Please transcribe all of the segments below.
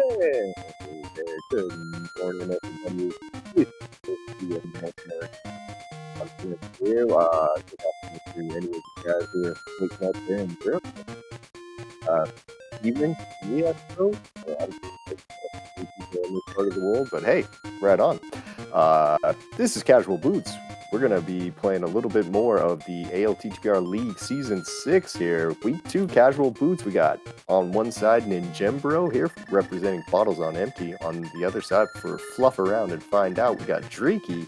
Hey, good morning, everybody. This is the Imaginary Conference here. Good afternoon to any of you guys who are waking up there in Europe. Uh, evening, me, I suppose. Obviously, people in this part of the world, but hey, right on. This is Casual Boots. We're going to be playing a little bit more of the ALTTPR League Season 6 here. Week 2 Casual Boots. We got on one side Ninjembro here representing Bottles on Empty. On the other side for Fluff Around and Find Out, we got Drakey.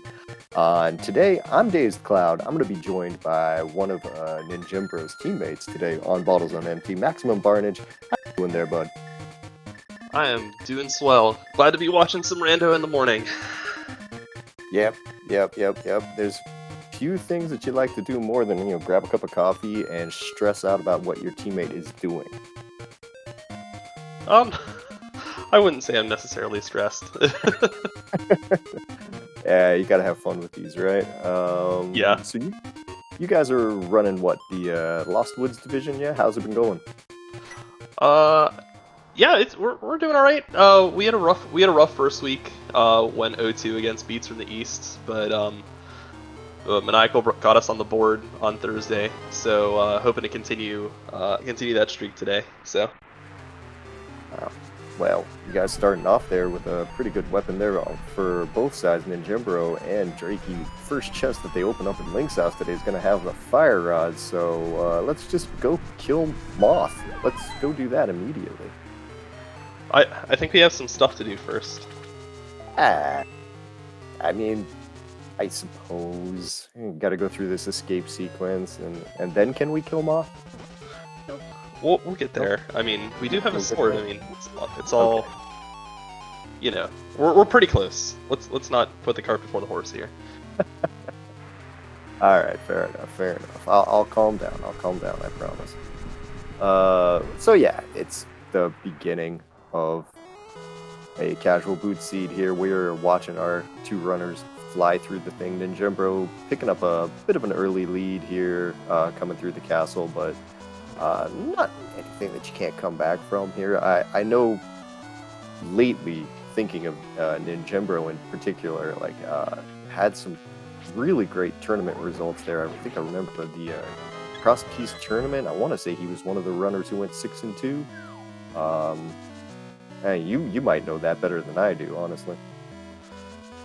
And today, I'm Dazed Cloud. I'm going to be joined by one of Ninjembro's teammates today on Bottles on Empty, Maximum Barnage. How you doing there, bud? I am doing swell. Glad to be watching some rando in the morning. Yep. There's few things that you like to do more than, grab a cup of coffee and stress out about what your teammate is doing. I wouldn't say I'm necessarily stressed. Yeah, you gotta have fun with these, right? Yeah. So you guys are running what, the Lost Woods division? Yeah, how's it been going? Yeah, we're doing all right. We had a rough first week. Went 0-2 against Beats from the East, but Maniacal got us on the board on Thursday, so hoping to continue that streak today. So. Well, you guys starting off there with a pretty good weapon there for both sides, Ninjembro and Drakey. First chest that they open up in Link's house today is going to have a fire rod, so let's just go kill Moth. Let's go do that immediately. I think we have some stuff to do first. I mean, I suppose got to go through this escape sequence, and then can we kill Moth? We'll get there. I mean, we do have a sword. I mean, it's all, okay. You know, we're pretty close. Let's not put the cart before the horse here. All right, fair enough. I'll calm down. I promise. So yeah, it's the beginning of a Casual Boot seed here. We're watching our two runners fly through the thing. Ninjembro picking up a bit of an early lead here, coming through the castle, but not anything that you can't come back from here. I know lately, thinking of Ninjembro in particular, like had some really great tournament results there. I think I remember the Cross Keys tournament. I want to say he was one of the runners who went 6-2. Hey, you might know that better than I do, honestly.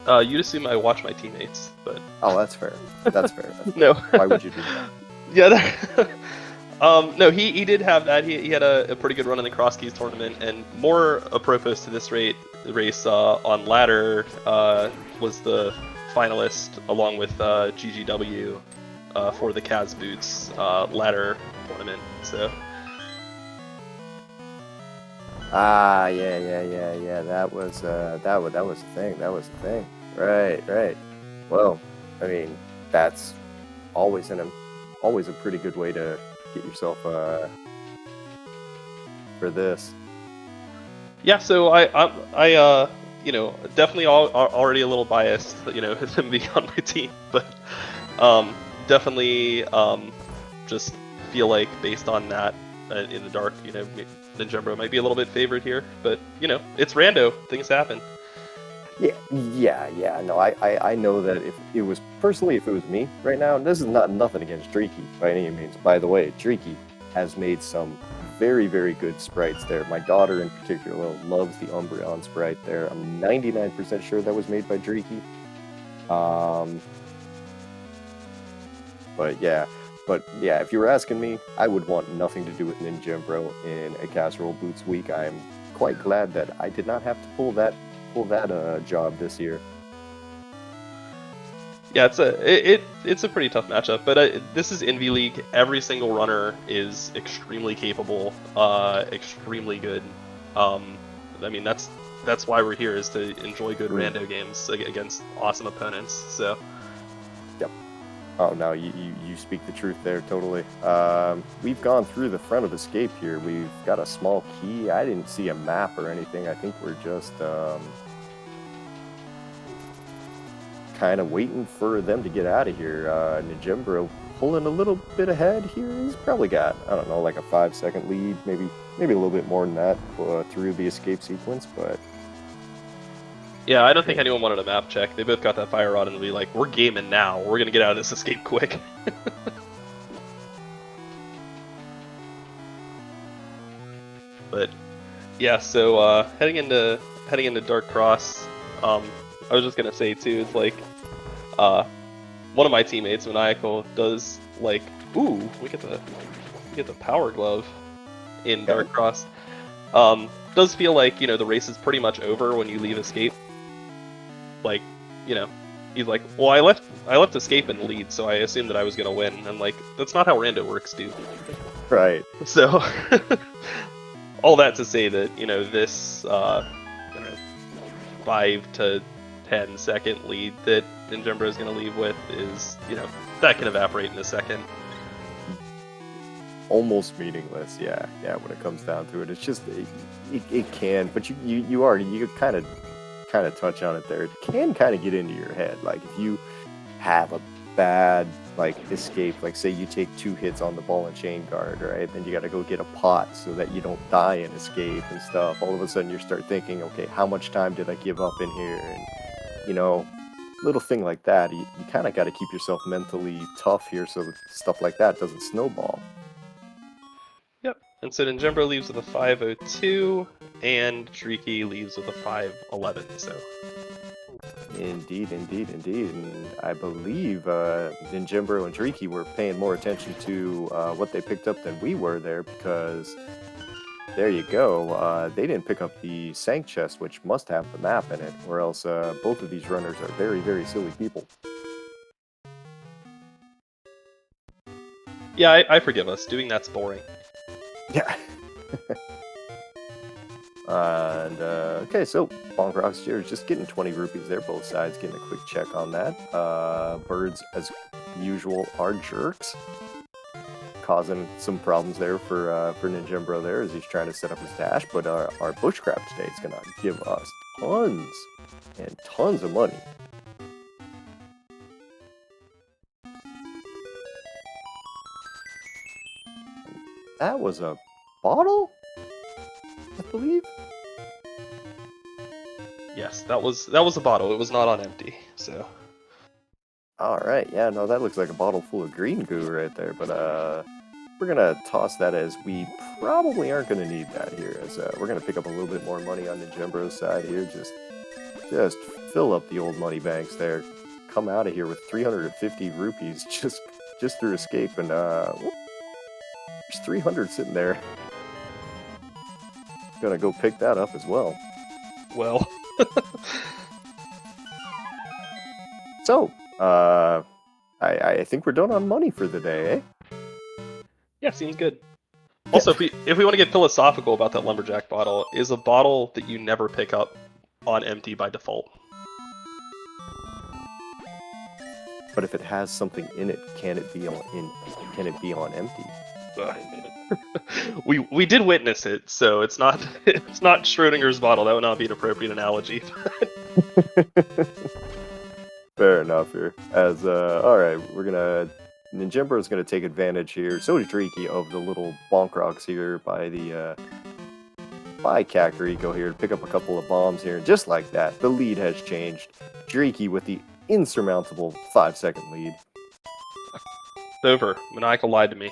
You'd assume I watch my teammates, but oh, that's fair. That's fair. No. Why would you do that? Yeah. No, he did have that. He had a pretty good run in the Cross Keys tournament, and more apropos to this race on ladder was the finalist along with GGW for the Kaz Boots ladder tournament. So. Yeah. That was the thing. Right. Well, I mean, that's always a pretty good way to get yourself for this. Yeah, so I definitely already a little biased, him being on my team, but definitely just feel like based on that in the dark, Ninjembro might be a little bit favored here, but it's rando, things happen. Yeah. No, I know that if it was me right now, and this is nothing against Drakey by any means. By the way, Drakey has made some very, very good sprites there. My daughter in particular loves the Umbreon sprite there. I'm 99% sure that was made by Drakey. But yeah, if you were asking me, I would want nothing to do with Ninjembro in a Casual Boots week. I'm quite glad that I did not have to pull that job this year. Yeah, it's a pretty tough matchup, but this is Invi League. Every single runner is extremely capable, extremely good. I mean, that's why we're here, is to enjoy good rando games against awesome opponents. So. Yep. Oh no, you speak the truth there, totally. We've gone through the front of Escape here. We've got a small key. I didn't see a map or anything. I think we're just kind of waiting for them to get out of here. Ninjembro pulling a little bit ahead here. He's probably got, I don't know, like a 5-second lead, maybe maybe a little bit more than that through the escape sequence, but Yeah, I don't think anyone wanted a map check. They both got that fire rod and be like, we're gaming now. We're gonna get out of this escape quick. But yeah, so heading into Dark Cross, I was just gonna say too, it's like one of my teammates, Maniacal, does like, ooh, we get the power glove in Dark Cross. Does feel like, the race is pretty much over when you leave escape. Like, he's like, well, I left escape in the lead, so I assumed that I was gonna win. And like, that's not how rando works, dude. right. So all that to say that, this 5 to 10 second lead that Ninjembro is going to leave with is, that can evaporate in a second. Almost meaningless, yeah, when it comes down to it. It's just, it can, but you kind of touch on it there. It can kind of get into your head. Like, if you have a bad, like, escape, like, say you take 2 hits on the ball and chain guard, right? Then you got to go get a pot so that you don't die in escape and stuff. All of a sudden you start thinking, okay, how much time did I give up in here? And, little thing like that, you kind of got to keep yourself mentally tough here so that stuff like that doesn't snowball. Yep. And so Ninjembro leaves with a 5:02, and Driki leaves with a 5:11. So. Indeed. And I believe Ninjembro and Driki were paying more attention to what they picked up than we were there, because there you go. They didn't pick up the Sank chest, which must have the map in it, or else both of these runners are very, very silly people. Yeah, I forgive us. Doing that's boring. Yeah. And okay, so Bonk Rocks here is just getting 20 rupees there, both sides getting a quick check on that. Birds, as usual, are jerks, causing some problems there for Ninjembro there as he's trying to set up his dash. But our bushcraft today is gonna give us tons and tons of money. That was a bottle, I believe. Yes, that was a bottle. It was not on empty. So. All right, yeah, no, that looks like a bottle full of green goo right there. But we're gonna toss that, as we probably aren't gonna need that here, as we're gonna pick up a little bit more money on Ninjembro's side here. Just fill up the old money banks there. Come out of here with 350 rupees just through escape, and there's 300 sitting there. Gonna go pick that up as well. Well. So, I think we're done on money for the day, eh? Yeah, seems good. Also, if we want to get philosophical about that lumberjack bottle, is a bottle that you never pick up on empty by default. But if it has something in it, can it be on empty? We did witness it, so it's not Schrodinger's bottle. That would not be an appropriate analogy. Fair enough here. As all right, Ninjembro is gonna take advantage here. So does Driki of the little bonk rocks here by Kakariko here to pick up a couple of bombs here. And just like that, the lead has changed. Driki with the insurmountable 5-second lead. It's over. Maniacal lied to me.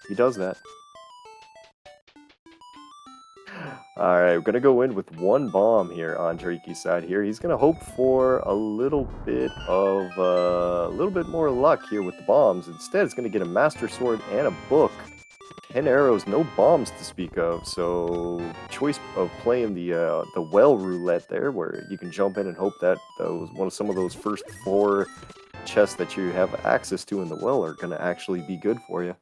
He does that. Alright, we're going to go in with 1 bomb here on Driki's side here. He's going to hope for a little bit more luck here with the bombs. Instead, it's going to get a Master Sword and a book. 10 arrows, no bombs to speak of. So, choice of playing the well roulette there, where you can jump in and hope that some of those first 4 chests that you have access to in the well are going to actually be good for you.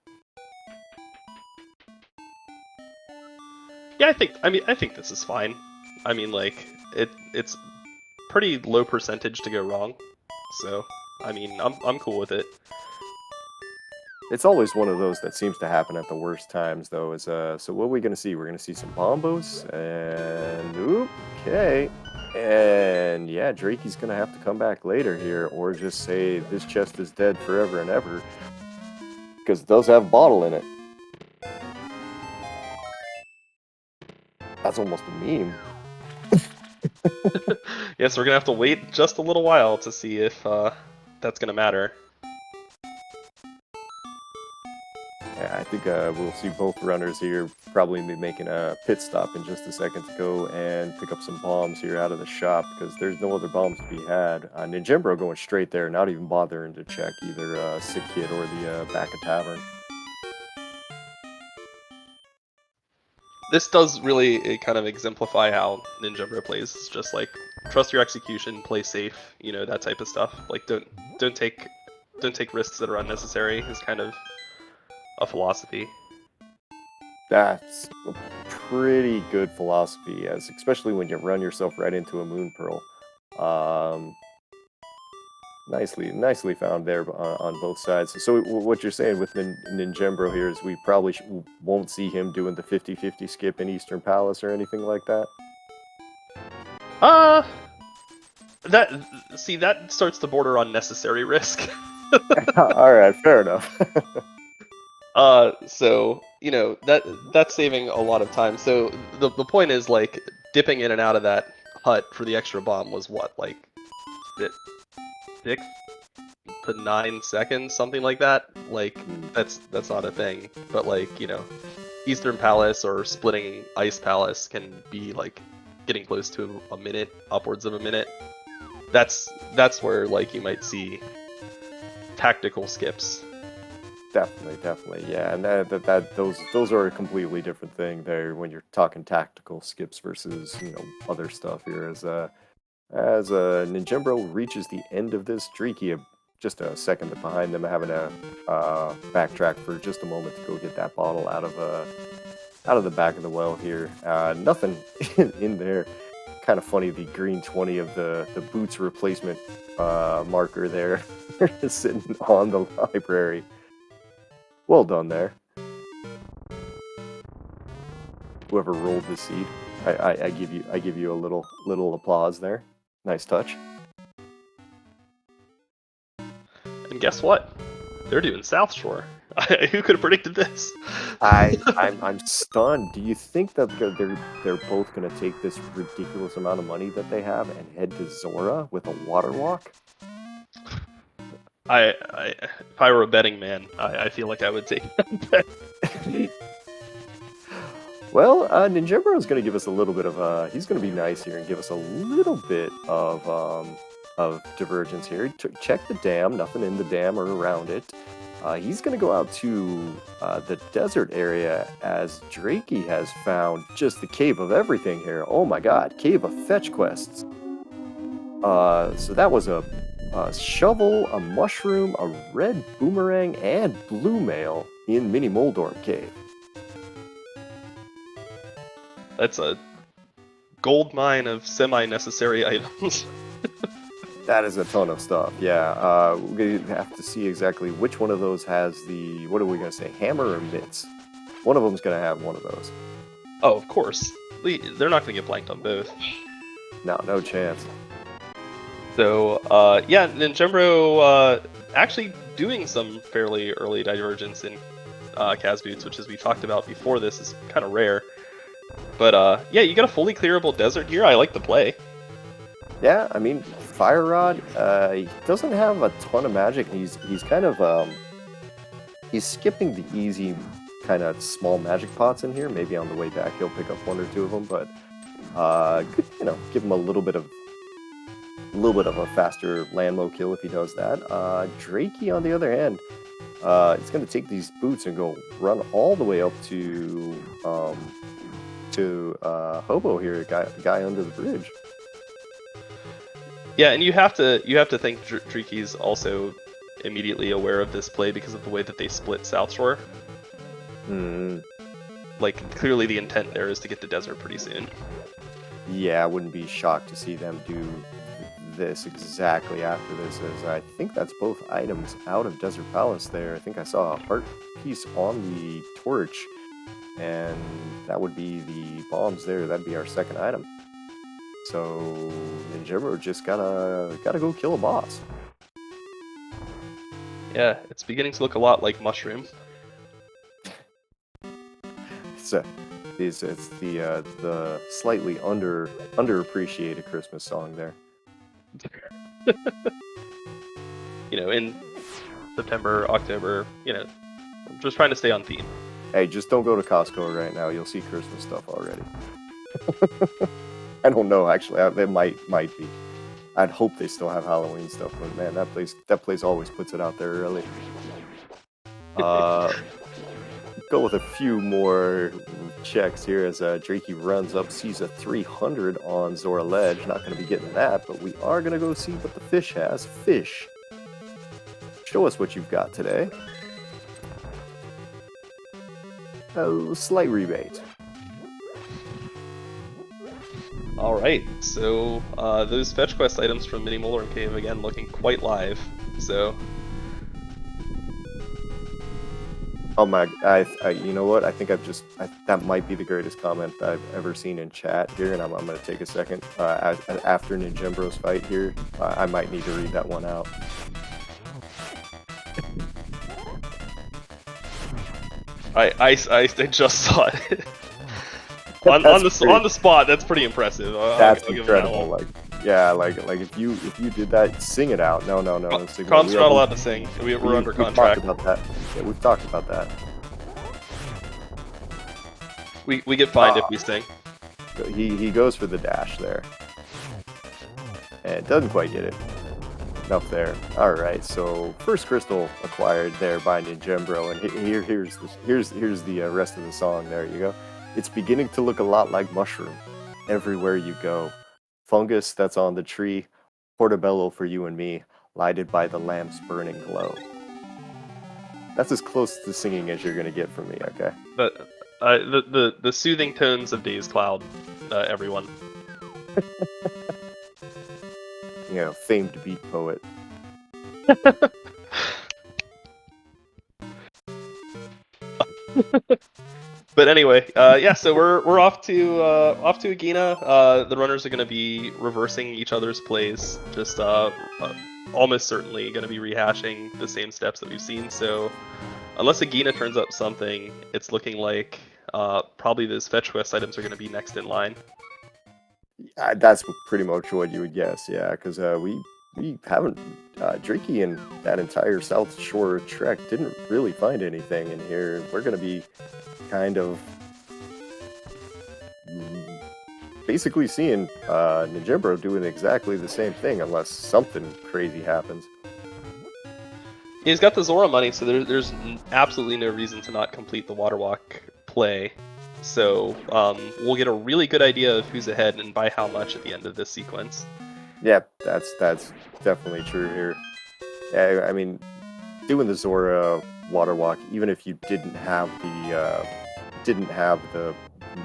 Yeah, I think this is fine. I mean, like, it's pretty low percentage to go wrong. So, I mean, I'm cool with it. It's always one of those that seems to happen at the worst times, though. So what are we going to see? We're going to see some bombos, and okay. And yeah, Drakey's going to have to come back later here, or just say this chest is dead forever and ever, because it does have a bottle in it. That's almost a meme. Yes, we're gonna have to wait just a little while to see if that's gonna matter. Yeah, I think we'll see both runners here probably be making a pit stop in just a second to go and pick up some bombs here out of the shop because there's no other bombs to be had. Ninjembro going straight there, not even bothering to check either Sick Kid or the back of tavern. This does really kind of exemplify how Ninjembro plays. It's just like trust your execution, play safe, you know, that type of stuff. Like don't take risks that are unnecessary is kind of a philosophy. That's a pretty good philosophy, as especially when you run yourself right into a Moon Pearl. Nicely found there on both sides. So what you're saying with Ninjembro here is we probably won't see him doing the 50-50 skip in Eastern Palace or anything like that? That starts to border on necessary risk. Alright, fair enough. So, you know, that's saving a lot of time. So the point is, like, dipping in and out of that hut for the extra bomb was what, like, 6 to 9 seconds, something like that. Like, that's not a thing. But, like, you know, Eastern Palace or splitting Ice Palace can be like getting close to a minute, upwards of a minute. That's where, like, you might see tactical skips. Definitely, yeah, and those are a completely different thing there when you're talking tactical skips versus, you know, other stuff here. As Ninjembro reaches the end of this streak, he just a second behind them, having to backtrack for just a moment to go get that bottle out of the back of the well here. Nothing in there. Kind of funny, the green 20 of the boots replacement marker there sitting on the library. Well done there. Whoever rolled the seed, I give you a little applause there. Nice touch. And guess what? They're doing South Shore. Who could have predicted this? I'm stunned. Do you think that they're both gonna take this ridiculous amount of money that they have and head to Zora with a water walk? If I were a betting man, I feel like I would take that bet. Well, Ninjembro is going to give us a little bit of he's going to be nice here and give us a little bit of divergence here. Check the dam, nothing in the dam or around it. He's going to go out to the desert area as Drakey has found just the cave of everything here. Oh my god, cave of fetch quests. So that was a shovel, a mushroom, a red boomerang, and blue mail in Mini Moldorp Cave. That's a gold mine of semi-necessary items. That is a ton of stuff, yeah. We're going to have to see exactly which one of those has the, what are we going to say, hammer or mitts? One of them's going to have one of those. Oh, of course. They're not going to get blanked on both. No chance. So, yeah, Ninjembro actually doing some fairly early divergence in Kaz boots, which, as we talked about before this, is kind of rare. But, yeah, you got a fully clearable desert here. I like the play. Yeah, I mean, Fire Rod, he doesn't have a ton of magic. He's kind of, he's skipping the easy kind of small magic pots in here. Maybe on the way back he'll pick up one or two of them, but, could, you know, give him a little bit of a faster landmo kill if he does that. Drakey, on the other hand, it's going to take these boots and go run all the way up to Hobo here, the guy under the bridge. Yeah, and you have to think Drakey's also immediately aware of this play because of the way that they split South Shore. Like, clearly the intent there is to get the desert pretty soon. Yeah, I wouldn't be shocked to see them do this exactly after this, as I think that's both items out of Desert Palace there. I think I saw a heart piece on the torch, and that would be the bombs there. That'd be our second item. So Ninjembro just gotta go kill a boss. Yeah, it's beginning to look a lot like Mushroom. So It's the slightly underappreciated Christmas song there. In September, October, just trying to stay on theme. Hey, just don't go to Costco right now. You'll see Christmas stuff already. I don't know, actually. It might be. I'd hope they still have Halloween stuff, but man, that place always puts it out there early. Go with a few more checks here as Drakey runs up, sees a 300 on Zora Ledge. Not going to be getting that, but we are going to go see what the fish has. Fish, show us what you've got today. A slight rebate. Alright, so those fetch quest items from Mini Molar and Cave again looking quite live, so... Oh my, you know what? I think that might be the greatest comment I've ever seen in chat here, and I'm going to take a second. After Ninjembro's fight here, I might need to read that one out. I just saw it. on the spot, that's pretty impressive. That's incredible. Like if you did that, sing it out. No. Com's not allowed to sing. We're under contract. We've talked about that. Yeah, we've talked about that. We get fined if we sing. He goes for the dash there, and doesn't quite get it. Enough there. All right, so first crystal acquired there by Ninjembro, and here's the rest of the song. There you go. It's beginning to look a lot like mushroom everywhere you go. Fungus that's on the tree, portobello for you and me, lighted by the lamp's burning glow. That's as close to singing as you're gonna get from me, okay? But the soothing tones of Days Cloud, everyone. Famed beat poet. But anyway, yeah. So we're off to Agina. The runners are going to be reversing each other's plays. Just almost certainly going to be rehashing the same steps that we've seen. So unless Agina turns up something, it's looking like probably those fetch quest items are going to be next in line. That's pretty much what you would guess, yeah. Because we haven't Drakey and that entire South Shore trek didn't really find anything in here. We're going to be kind of basically seeing Ninjembro doing exactly the same thing unless something crazy happens. He's got the Zora money, so there's absolutely no reason to not complete the Water Walk play. So we'll get a really good idea of who's ahead and by how much at the end of this sequence. Yeah, that's definitely true here. Yeah, I mean, doing the Zora Water Walk, even if you didn't have the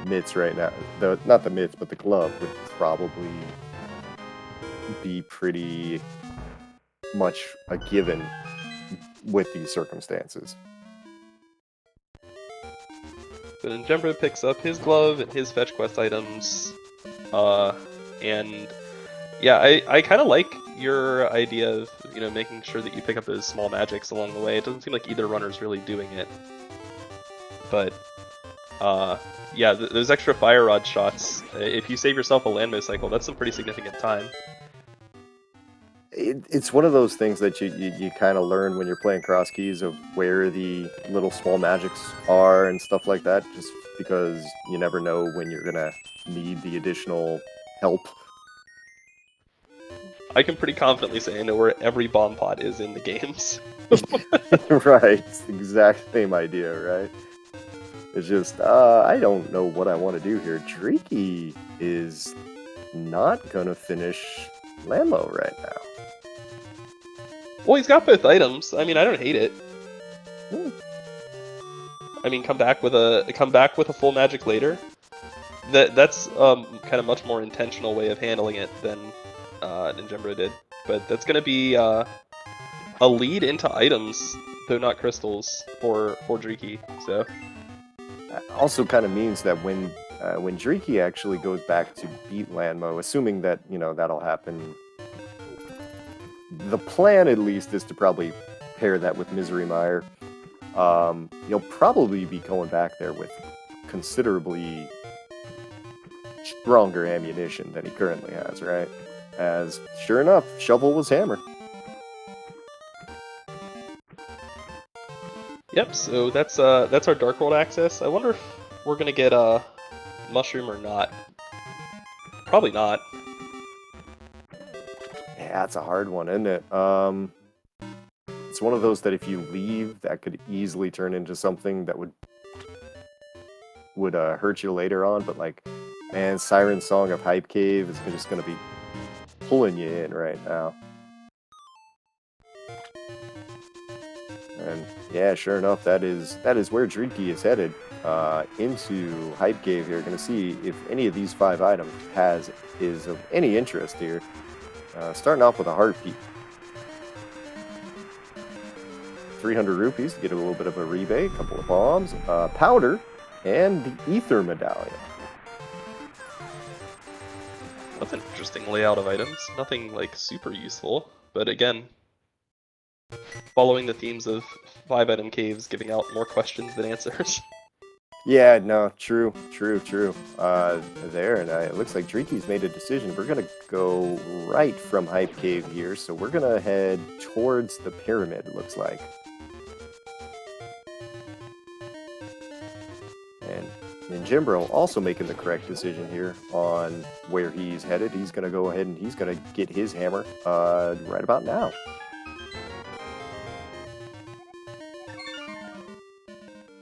mitts right now, not the mitts, but the glove would probably be pretty much a given with these circumstances. So Ninjembro picks up his glove and his fetch quest items, and yeah, I kind of like your idea of making sure that you pick up those small magics along the way. It doesn't seem like either runner's really doing it, but yeah, those extra fire rod shots. If you save yourself a landmo cycle, that's some pretty significant time. It's one of those things that you kind of learn when you're playing cross keys of where the little small magics are and stuff like that, just because you never know when you're gonna need the additional help. I can pretty confidently say I know where every bomb pod is in the games. Right, it's the exact same idea, right? It's just, I don't know what I want to do here. Drakey is not gonna finish Landlow right now. Well, he's got both items. I mean, I don't hate it. I mean, come back with a full magic later. That's kind of much more intentional way of handling it than Ninjembro did. But that's gonna be a lead into items, though not crystals, for Drakey. So also kind of means that when Drakey actually goes back to beat Landmo, assuming that that'll happen. The plan, at least, is to probably pair that with Misery Mire. You'll probably be going back there with considerably stronger ammunition than he currently has, right? As, sure enough, shovel was hammer. Yep, so that's our Dark World access. I wonder if we're gonna get a mushroom or not. Probably not. Yeah, it's a hard one, isn't it? It's one of those that if you leave, that could easily turn into something that would hurt you later on. But like, man, Siren Song of Hype Cave is just gonna be pulling you in right now. And yeah, sure enough, that is where Drinky is headed, into Hype Cave here. Gonna see if any of these 5 items is of any interest here. Starting off with a heartbeat. 300 rupees to get a little bit of a rebate, a couple of bombs, powder, and the ether medallion. That's an interesting layout of items. Nothing like super useful, but again, following the themes of 5-item caves, giving out more questions than answers. Yeah, no, true. There, and it looks like Drinky's made a decision. We're gonna go right from Hype Cave here, so we're gonna head towards the pyramid, it looks like. And Ninjimbro also making the correct decision here on where he's headed. He's gonna go ahead and he's gonna get his hammer right about now.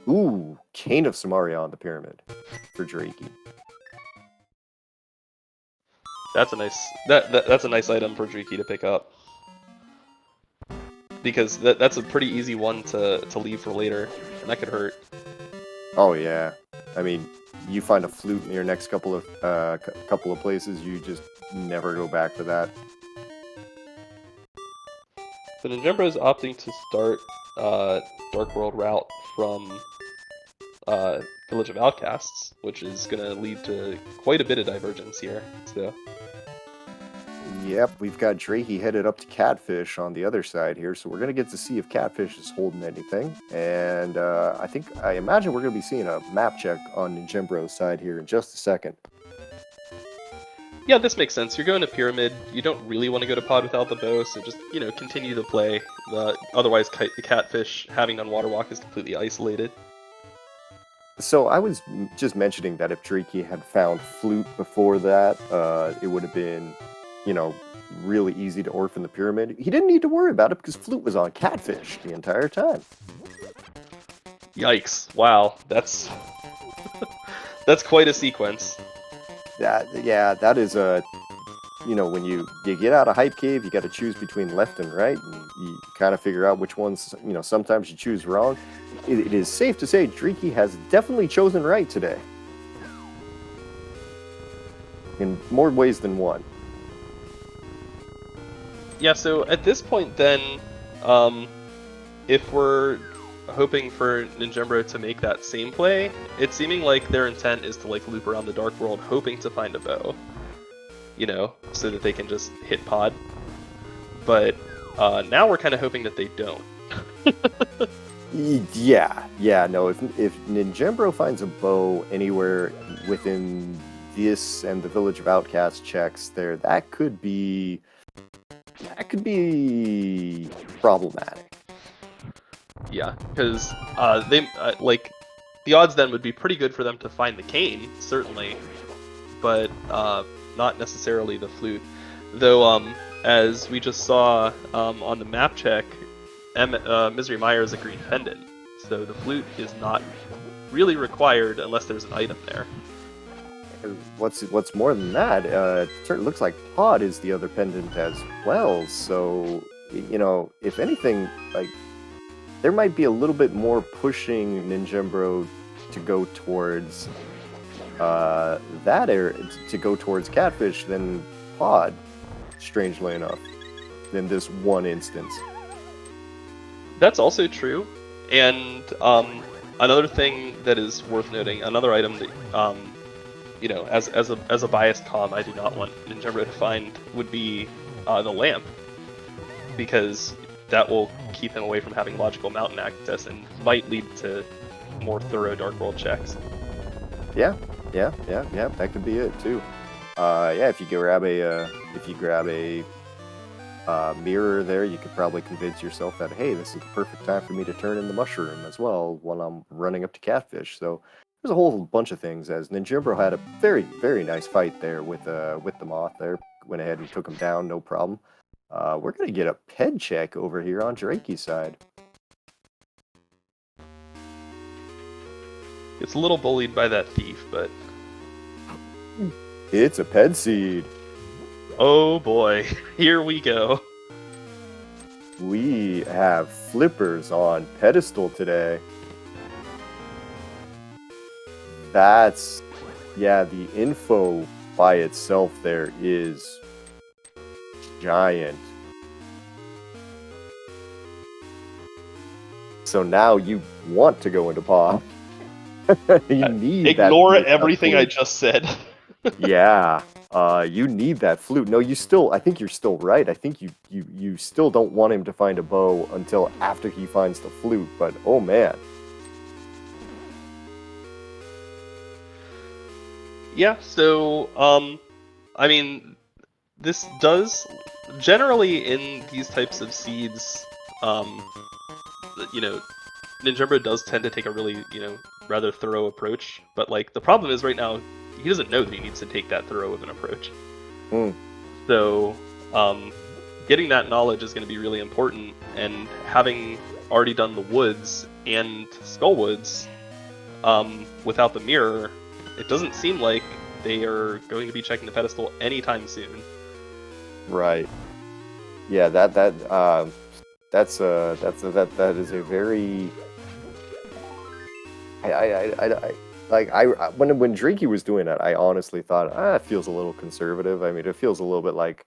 Ooh, Cane of Samaria on the pyramid for Drakey. That's a nice that's a nice item for Driki to pick up. Because that's a pretty easy one to leave for later, and that could hurt. Oh yeah. I mean, you find a flute in your next couple of places, you just never go back for that. So Ninjimbro is opting to start Dark World route from Village of Outcasts, which is going to lead to quite a bit of divergence here. So. Yep, we've got Drakey headed up to Catfish on the other side here, so we're going to get to see if Catfish is holding anything. And I imagine we're going to be seeing a map check on Ninjimbro's side here in just a second. Yeah, this makes sense. You're going to Pyramid. You don't really want to go to Pod without the bow, so just, continue the play. Otherwise, the Catfish, having done Water Walk, is completely isolated. So I was just mentioning that if Drakey had found Flute before that, it would have been, really easy to orphan the pyramid. He didn't need to worry about it because Flute was on Catfish the entire time. Yikes. Wow. That's that's quite a sequence. That is a, when you get out of Hype Cave, you got to choose between left and right, and you kind of figure out which ones, sometimes you choose wrong. It is safe to say Drakey has definitely chosen right today. In more ways than one. Yeah, so at this point then, if we're hoping for Ninjimbro to make that same play, it's seeming like their intent is to loop around the Dark World hoping to find a bow, so that they can just hit Pod. But now we're kind of hoping that they don't. No, if Ninjimbro finds a bow anywhere within this and the Village of Outcasts checks there, that could be problematic. Yeah, because the odds then would be pretty good for them to find the cane, certainly, but not necessarily the flute. Though, as we just saw on the map check, Misery Mire is a green pendant, so the flute is not really required unless there's an item there. What's more than that, it looks like Pod is the other pendant as well, so, if anything, there might be a little bit more pushing Ninjimbro to go towards that area, to go towards Catfish than Pod, strangely enough, in this one instance. That's also true, and another thing that is worth noting, another item that as a biased comm I do not want Ninjimbro to find would be the lamp, because that will keep him away from having logical mountain access and might lead to more thorough Dark World checks. Yeah, that could be it too. Yeah, if you grab a mirror there, you could probably convince yourself that, hey, this is the perfect time for me to turn in the mushroom as well while I'm running up to catfish. So there's a whole bunch of things. As Ninjimbro had a very, very nice fight there with the moth there, went ahead and took him down, no problem. We're gonna get a ped check over here on Drakey's side. It's a little bullied by that thief, but It's a ped seed. oh boy, here we go. We have flippers on pedestal today. That's, yeah, the info by itself there is giant. So now you want to go into paw. You need Ignore that everything I just said. Yeah. You need that flute. No, I think you're still right. I think you still don't want him to find a bow until after he finds the flute, but oh man. Yeah, so, I mean, this does, generally in these types of seeds, you know, Ninjimbro does tend to take a really, rather thorough approach, but, like, the problem is right now, he doesn't know that he needs to take that thorough of an approach. So, getting that knowledge is going to be really important, and having already done the woods and Skullwoods, without the mirror, it doesn't seem like they are going to be checking the pedestal anytime soon. Right. Yeah, that is a very when Drinky was doing that, I honestly thought, it feels a little conservative. I mean, it feels a little bit like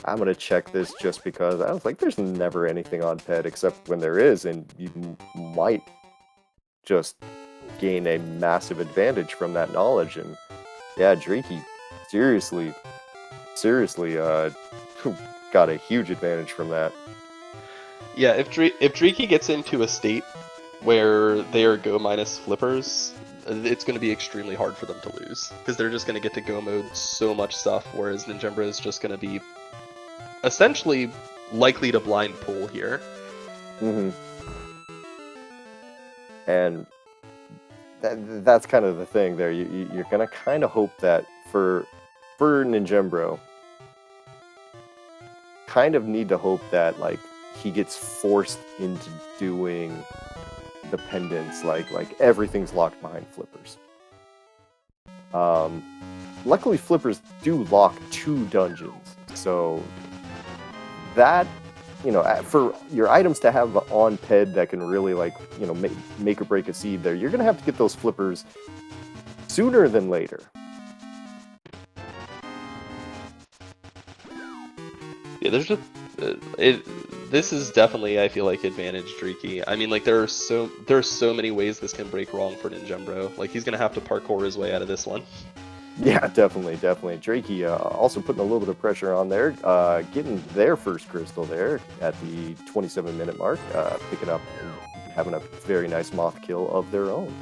I'm gonna check this just because. I was like, there's never anything on ped except when there is, and you might just gain a massive advantage from that knowledge. And yeah, Drinky seriously got a huge advantage from that. Yeah, if Drinky gets into a state where they are go minus flippers, it's going to be extremely hard for them to lose, because they're just going to get to go mode so much stuff, whereas Ninjimbro is just going to be essentially likely to blind pull here. And that's kind of the thing there. You're going to kind of hope that for Ninjimbro, kind of need to hope that, like, he gets forced into doing the pendants, like everything's locked behind flippers. Luckily, flippers do lock 2 dungeons, so that, for your items to have on ped that can really, like, make or break a seed there, you're gonna have to get those flippers sooner than later. Yeah, there's just this is definitely, I feel like, advantage Drinky. I mean, like, there are so many ways this can break wrong for Ninjimbro. Like, he's gonna have to parkour his way out of this one. Yeah, definitely. Drakey also putting a little bit of pressure on there, getting their first crystal there at the 27-minute mark, picking up and having a very nice moth kill of their own.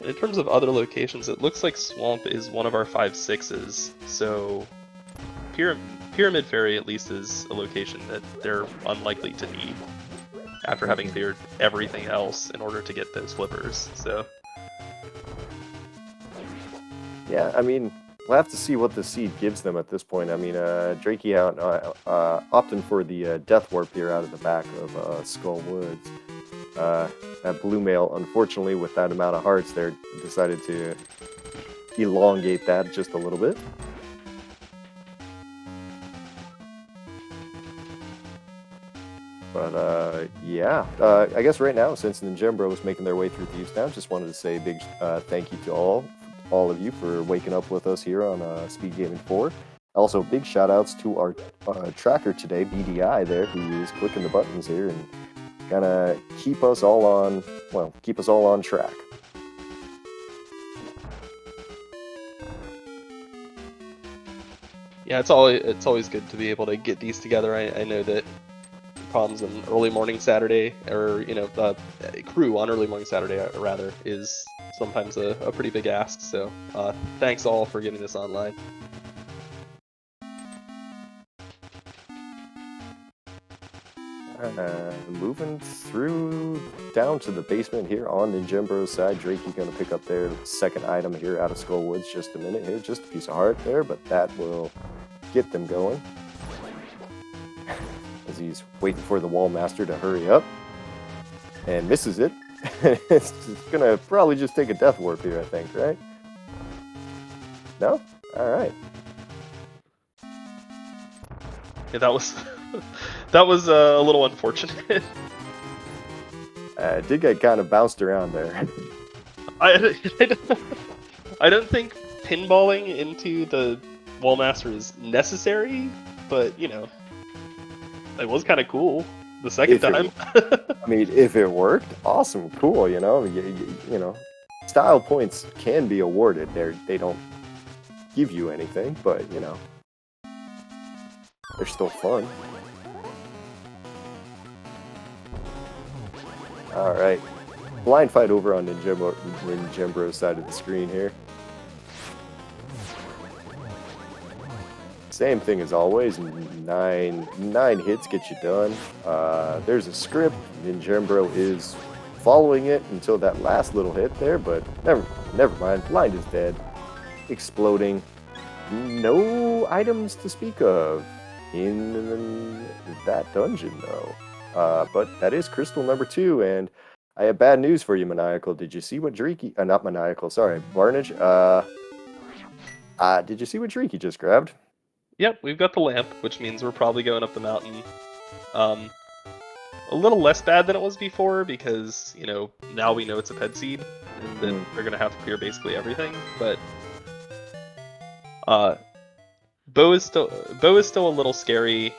In terms of other locations, it looks like Swamp is one of our 5/6s, so Pyramid Ferry at least is a location that they're unlikely to need after having cleared everything else in order to get those flippers. So yeah, I mean, we'll have to see what the seed gives them at this point. I mean, Drakey opting for the Death Warp here out of the back of Skull Woods. That blue male, unfortunately, with that amount of hearts there, decided to elongate that just a little bit. But yeah, I guess right now, since Ninjimbro is making their way through Thieves Town, just wanted to say a big thank you to all of you for waking up with us here on SpeedGaming 4. Also, big shout outs to our tracker today, BDI there, who is clicking the buttons here and gonna keep us all on track. Yeah, it's always good to be able to get these together. I know that problems on early morning Saturday, or crew on early morning Saturday rather, is sometimes a pretty big ask. So thanks all for getting this online. Moving through down to the basement here on Ninjembro's side. Drakey going to pick up their second item here out of Skullwoods. Just a minute here, just a piece of heart there, but that will get them going. As he's waiting for the Wall Master to hurry up. And misses it. It's going to probably just take a Death Warp here, I think, right? No? Alright. Yeah, that was that was a little unfortunate. Did get kind of bounced around there. I don't think pinballing into the Wallmaster is necessary, but you know, it was kind of cool the second time. I mean, if it worked, awesome, cool. You know, you know, style points can be awarded. They don't give you anything, but you know, they're still fun. All right, blind fight over on Ninjembro's side of the screen here. Same thing as always. Nine hits get you done. There's a script. Ninjembro is following it until that last little hit there, but never mind. Blind is dead. Exploding. No items to speak of in that dungeon, though. But that is crystal number 2, and I have bad news for you, Maniacal. Did you see what Drakey... not Maniacal, sorry, Barnage. Did you see what Drakey just grabbed? Yep, we've got the lamp, which means we're probably going up the mountain. A little less bad than it was before, because, you know, now we know it's a ped seed, and then we're going to have to clear basically everything, but... Bow is still a little scary.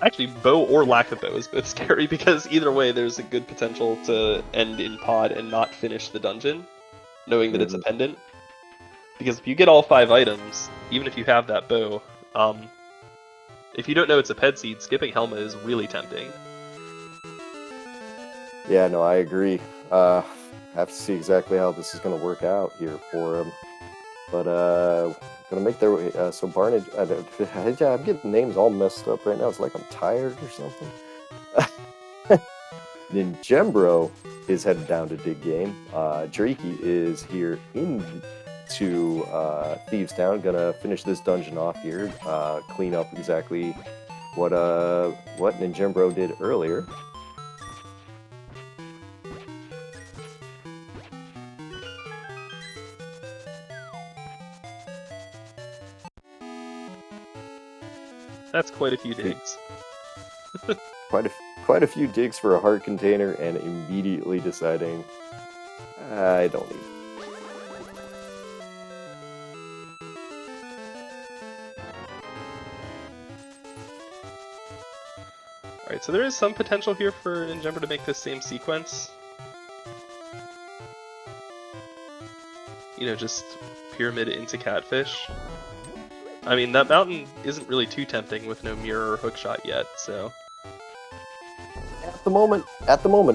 Actually, bow or lack of bow is both scary, because either way there's a good potential to end in pod and not finish the dungeon, knowing that it's a pendant. Because if you get all 5 items, even if you have that bow, if you don't know it's a ped seed, skipping Helma is really tempting. Yeah, no, I agree. Have to see exactly how this is going to work out here for him. But, gonna make their way, so Barnage, I'm getting names all messed up right now. It's like I'm tired or something. Ninjembro is headed down to dig game. Drakey is here into Thieves Town. Gonna finish this dungeon off here. Clean up exactly what Ninjembro did earlier. That's quite a few digs. Quite a few digs for a heart container, and immediately deciding I don't need it. Alright, so there is some potential here for Ninjembro to make this same sequence. You know, just pyramid into catfish. I mean, that mountain isn't really too tempting with no mirror or hookshot yet, so... At the moment,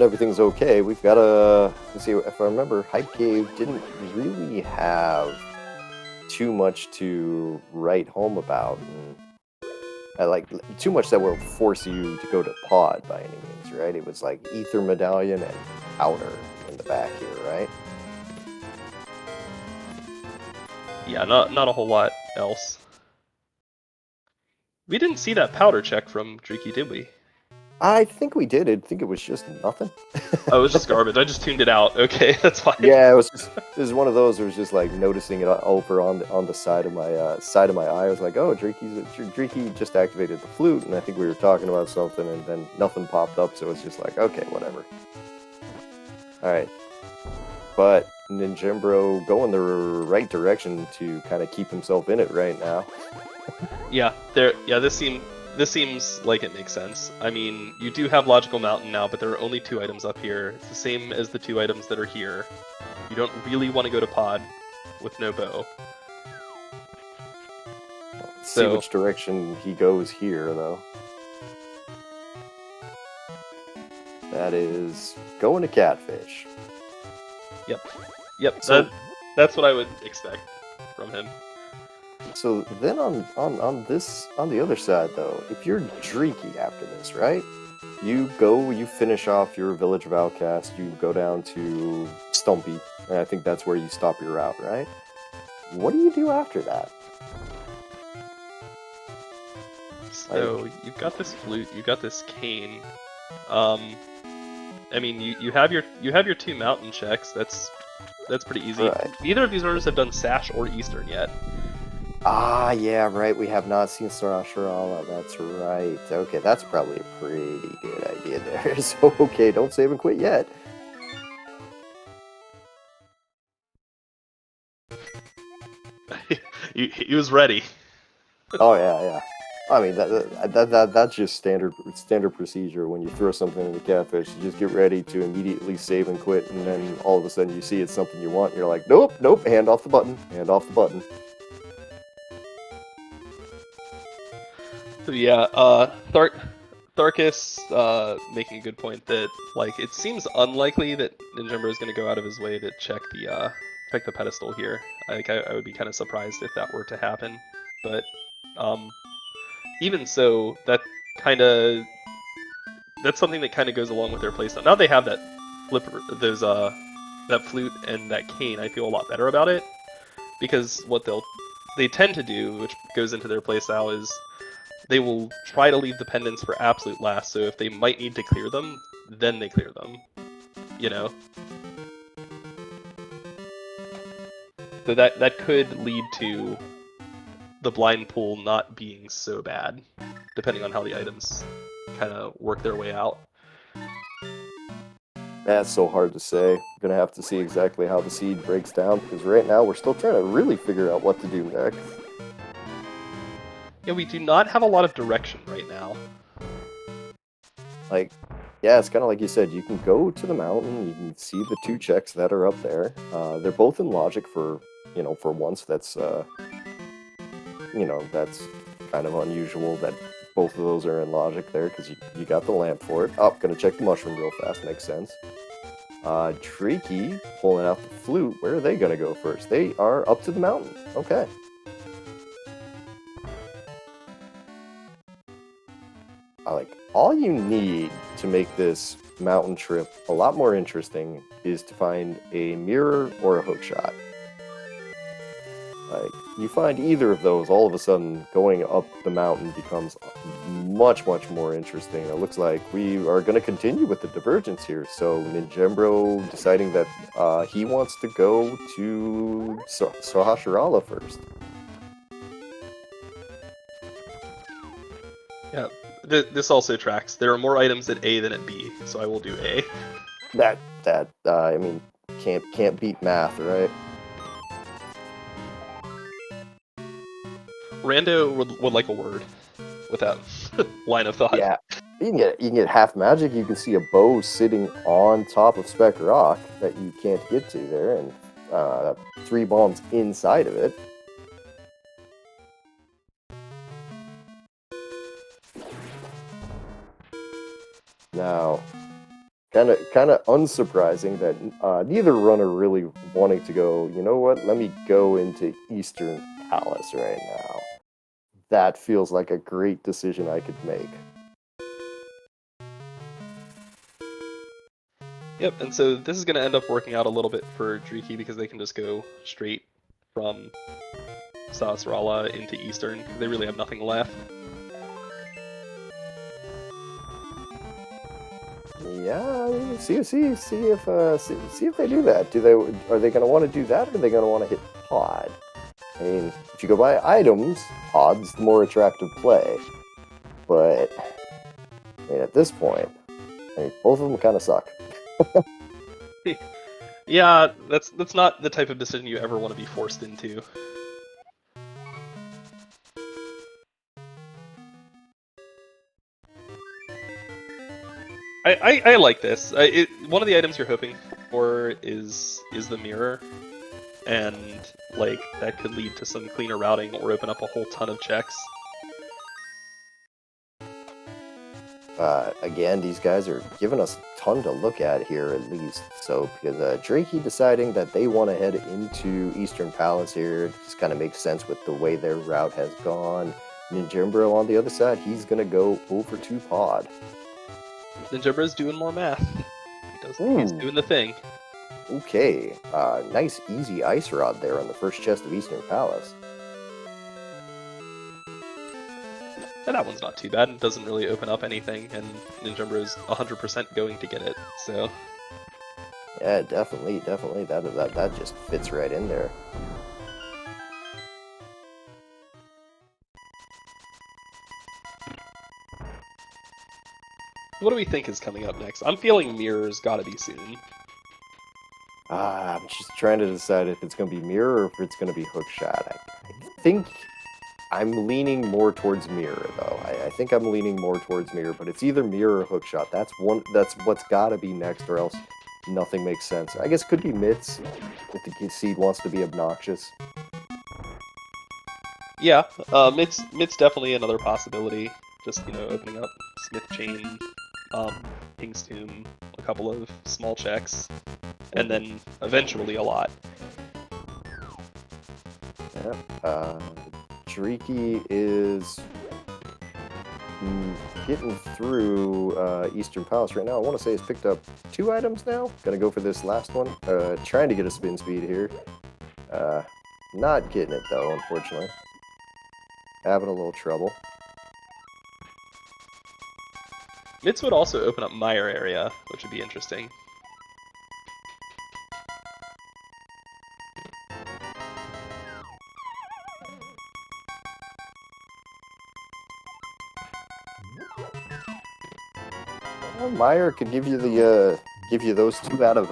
everything's okay. We've got let's see, if I remember, Hype Cave didn't really have too much to write home about. And, like, too much that will force you to go to pod by any means, right? It was like Ether Medallion and Powder in the back here, right? Yeah, not a whole lot else. We didn't see that powder check from Drakey, did we? I think we did. I think it was just nothing. Oh, it was just garbage. I just tuned it out. Okay, that's fine. Yeah, it was one of those. It was just like noticing it over on the side of my eye. I was like, oh, Drakey just activated the flute, and I think we were talking about something, and then nothing popped up. So it's just like, okay, whatever. All right, but Ninjembro going the right direction to kind of keep himself in it right now. Yeah, this seems like it makes sense. I mean, you do have Logical Mountain now, but there are only 2 items up here. It's the same as the 2 items that are here. You don't really want to go to pod with no bow. see So- which direction he goes here, though. That is going to catfish. Yep, So- that's what I would expect from him. So then on the other side though, if you're Dreaky after this, right? You finish off your Village of Outcast, you go down to Stumpy, and I think that's where you stop your route, right? What do you do after that? So you've got this flute, you've got this cane. I mean, you have your 2 mountain checks. That's pretty easy. Right. Neither of these runners have done Sash or Eastern yet. Ah, yeah, right. We have not seen Sarasharala. That's right. Okay, that's probably a pretty good idea there. So, okay, don't save and quit yet. he was ready. Oh yeah. I mean that's just standard procedure. When you throw something in the catfish, you just get ready to immediately save and quit, and then all of a sudden you see it's something you want, and you're like, nope, hand off the button. So yeah, Tharkus making a good point that like it seems unlikely that Ninjumber is going to go out of his way to check the pedestal here. I would be kind of surprised if that were to happen, but even so, that's something that kind of goes along with their playstyle. Now they have that that flute and that cane, I feel a lot better about it, because what they tend to do, which goes into their playstyle, is they will try to leave the pendants for absolute last, so if they might need to clear them, then they clear them, you know? So that could lead to the blind pool not being so bad, depending on how the items kind of work their way out. That's so hard to say. I'm gonna have to see exactly how the seed breaks down, because right now we're still trying to really figure out what to do next. Yeah, we do not have a lot of direction right now. Like, yeah, it's kind of like you said. You can go to the mountain. You can see the 2 checks that are up there. They're both in logic for once. That's that's kind of unusual that both of those are in logic there, because you got the lamp for it. Oh, gonna check the mushroom real fast. Makes sense. Treaky pulling out the flute. Where are they gonna go first? They are up to the mountain. Okay. All you need to make this mountain trip a lot more interesting is to find a mirror or a hookshot. Like, you find either of those, all of a sudden going up the mountain becomes much more interesting. It looks like we are going to continue with the divergence here. So Ninjembro deciding that he wants to go to Sahasrara first. Yeah, this also tracks. There are more items at A than at B, so I will do A. I mean, can't beat math, right? Rando would like a word with that line of thought. Yeah, you can get half magic. You can see a bow sitting on top of Spec Rock that you can't get to there, and 3 bombs inside of it. Now, kind of unsurprising that neither runner really wanting to go. You know what? Let me go into Eastern Palace right now. That feels like a great decision I could make. Yep, and so this is going to end up working out a little bit for Dreaky, because they can just go straight from Sahasrara into Eastern. They really have nothing left. Yeah, see if they do that. Are they going to want to do that, or are they going to want to hit Pod? I mean, if you go by items, Pod's the more attractive play. But I mean, at this point, both of them kind of suck. Yeah, that's not the type of decision you ever want to be forced into. I like this. One of the items you're hoping for is the mirror. and like that could lead to some cleaner routing or open up a whole ton of checks. Again, these guys are giving us a ton to look at here, at least. So, because Drakey deciding that they want to head into Eastern Palace here just kind of makes sense with the way their route has gone. Ninjambro on the other side, he's going to go over to pod. Ninjambro's doing more math. He's doing the thing. Okay, nice easy ice rod there on the first chest of Eastern Palace. And that one's not too bad. It doesn't really open up anything, and Ninjambro's 100% going to get it, so... Yeah, definitely. That just fits right in there. What do we think is coming up next? I'm feeling Mirror's gotta be soon. I'm just trying to decide if it's going to be Mirror or if it's going to be Hookshot. I think I'm leaning more towards Mirror, though. I think I'm leaning more towards Mirror, but it's either Mirror or Hookshot. That's what's got to be next, or else nothing makes sense. I guess it could be Mitz if the seed wants to be obnoxious. Yeah, Mit's definitely another possibility. Just, opening up Smith Chain, King's Tomb, a couple of small checks, and then eventually a lot. Yeah. Shariki is getting through Eastern Palace right now. I want to say he's picked up 2 items now. Gonna go for this last one. Trying to get a spin speed here. Not getting it though, unfortunately. Having a little trouble. Mitz would also open up Meyer area, which would be interesting. Well, Meyer could give you those 2 out of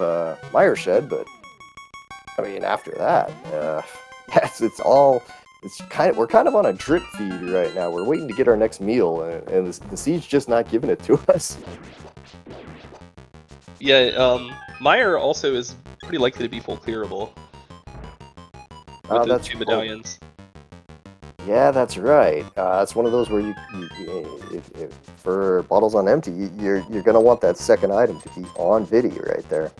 Meyer Shed, but I mean after that, we're kind of on a drip feed right now. We're waiting to get our next meal, and the siege just not giving it to us. Yeah, Meyer also is pretty likely to be full clearable. With those 2 medallions. Yeah, that's right. It's one of those where if for bottles on empty, you're gonna want that second item to be on video right there.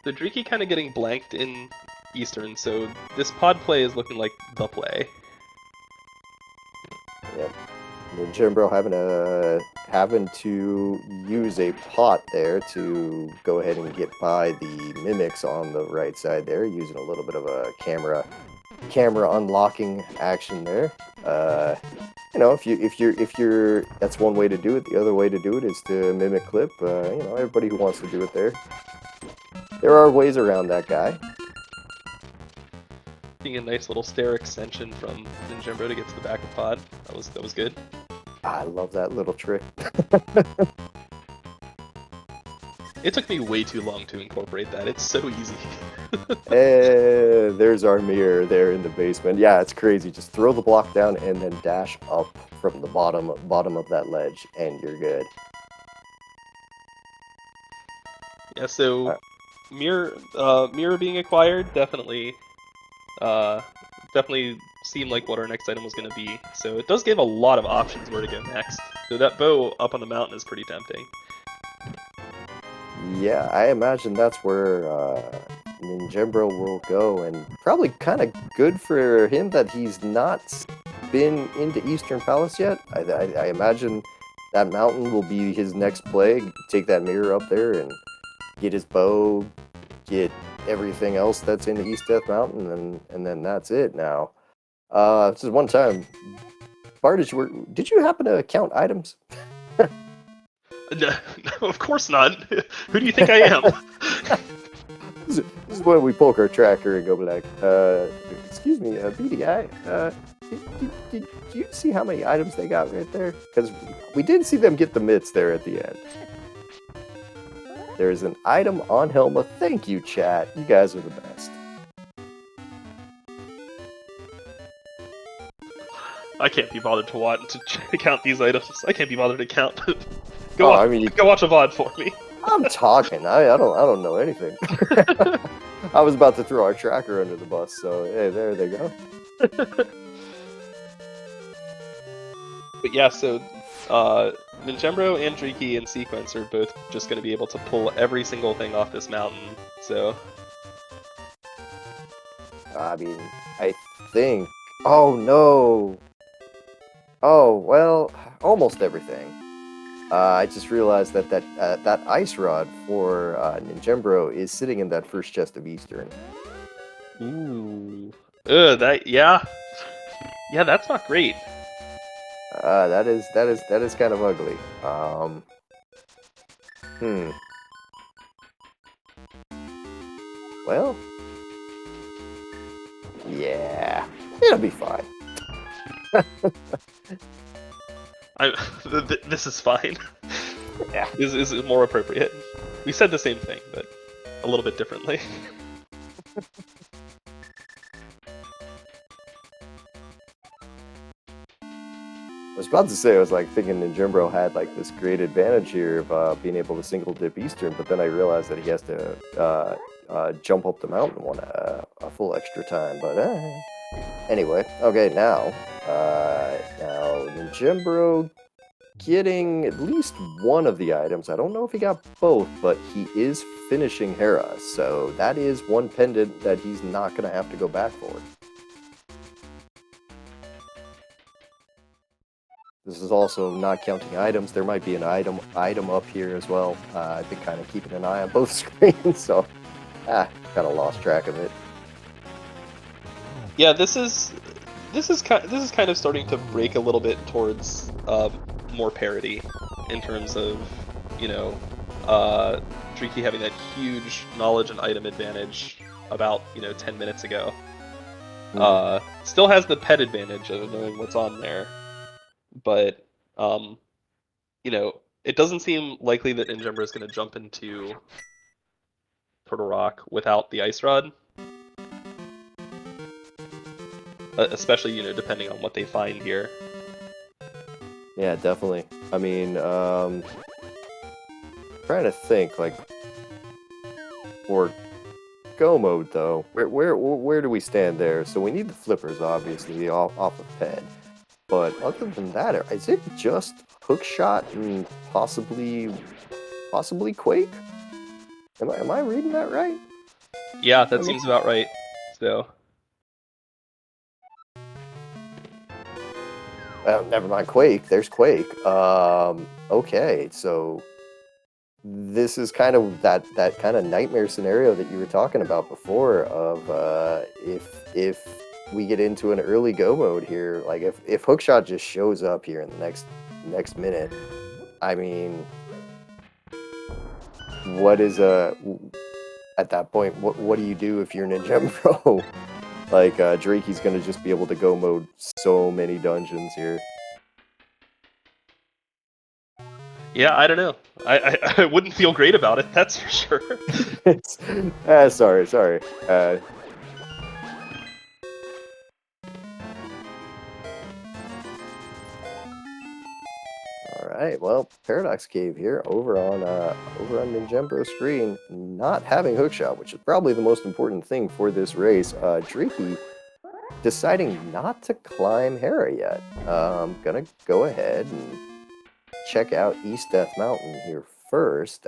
The Driki kind of getting blanked in Eastern, so this pod play is looking like the play. Yep. Ninjambro having to use a pot there to go ahead and get by the mimics on the right side there, using a little bit of a camera unlocking action there. If you're that's one way to do it. The other way to do it is to mimic clip. Everybody who wants to do it there. There are ways around that guy. Being a nice little stair extension from Ninjambro to get to the back of pod. That was good. I love that little trick. It took me way too long to incorporate that. It's so easy. There's our mirror there in the basement. Yeah, it's crazy. Just throw the block down and then dash up from the bottom of that ledge, and you're good. Yeah, so mirror being acquired definitely seemed like what our next item was going to be. So it does give a lot of options where to go next. So that bow up on the mountain is pretty tempting. Yeah, I imagine that's where Ninjambro will go, and probably kind of good for him that he's not been into Eastern Palace yet. I imagine that mountain will be his next play. Take that mirror up there and get his bow, get everything else that's in the East Death Mountain, and then that's it now. This is one time. Bart, did you happen to count items? No, of course not. Who do you think I am? This is when we poke our tracker and go like, excuse me, BDI, did you see how many items they got right there? Because we did see them get the mitts there at the end. There's an item on Helma. Thank you, chat. You guys are the best. I can't be bothered to count these items. I can't be bothered to count. Go watch a VOD for me. I'm talking. I don't know anything. I was about to throw our tracker under the bus, so hey, there they go. But yeah, so Ninjembro and Driki in sequence are both just going to be able to pull every single thing off this mountain. So I mean, I think. Oh no. Oh well, almost everything. I just realized that that ice rod for Ninjembro is sitting in that first chest of Eastern. ooh, yeah, that's not great. That is kind of ugly. Well, yeah, it'll be fine. This is fine. Yeah. This is more appropriate. We said the same thing, but a little bit differently. I was about to say, I was like thinking Ninjembro had like this great advantage here of being able to single dip Eastern, but then I realized that he has to jump up the mountain a full extra time. But anyway, okay, now Ninjembro getting at least one of the items. I don't know if he got both, but he is finishing Hera, so that is one pendant that he's not going to have to go back for. This is also not counting items. There might be an item up here as well. I've been kind of keeping an eye on both screens, so kind of lost track of it. Yeah, this is kind of starting to break a little bit towards more parity in terms of, you know, Driki having that huge knowledge and item advantage about 10 minutes ago. Still has the pet advantage of knowing what's on there. But, it doesn't seem likely that Ninjembro is going to jump into Turtle Rock without the Ice Rod. Especially, depending on what they find here. Yeah, definitely. I mean, trying to think, like, for go mode, though, where do we stand there? So we need the flippers, obviously, off of Ped. But other than that, is it just Hookshot and possibly Quake? Am I reading that right? Yeah, that seems about right. So. Never mind Quake. There's Quake. Okay, so this is kind of that kind of nightmare scenario that you were talking about before. Of if we get into an early go mode here, like if Hookshot just shows up here in the next minute, I mean, what is at that point? What do you do if you're Ninjembro? Like Drakey's gonna just be able to go mode so many dungeons here. Yeah, I don't know. I wouldn't feel great about it. That's for sure. Sorry. Alright, well, Paradox Cave here, over on Ninjembro's screen, not having Hookshot, which is probably the most important thing for this race. Drakey deciding not to climb Hera yet. Gonna go ahead and check out East Death Mountain here first,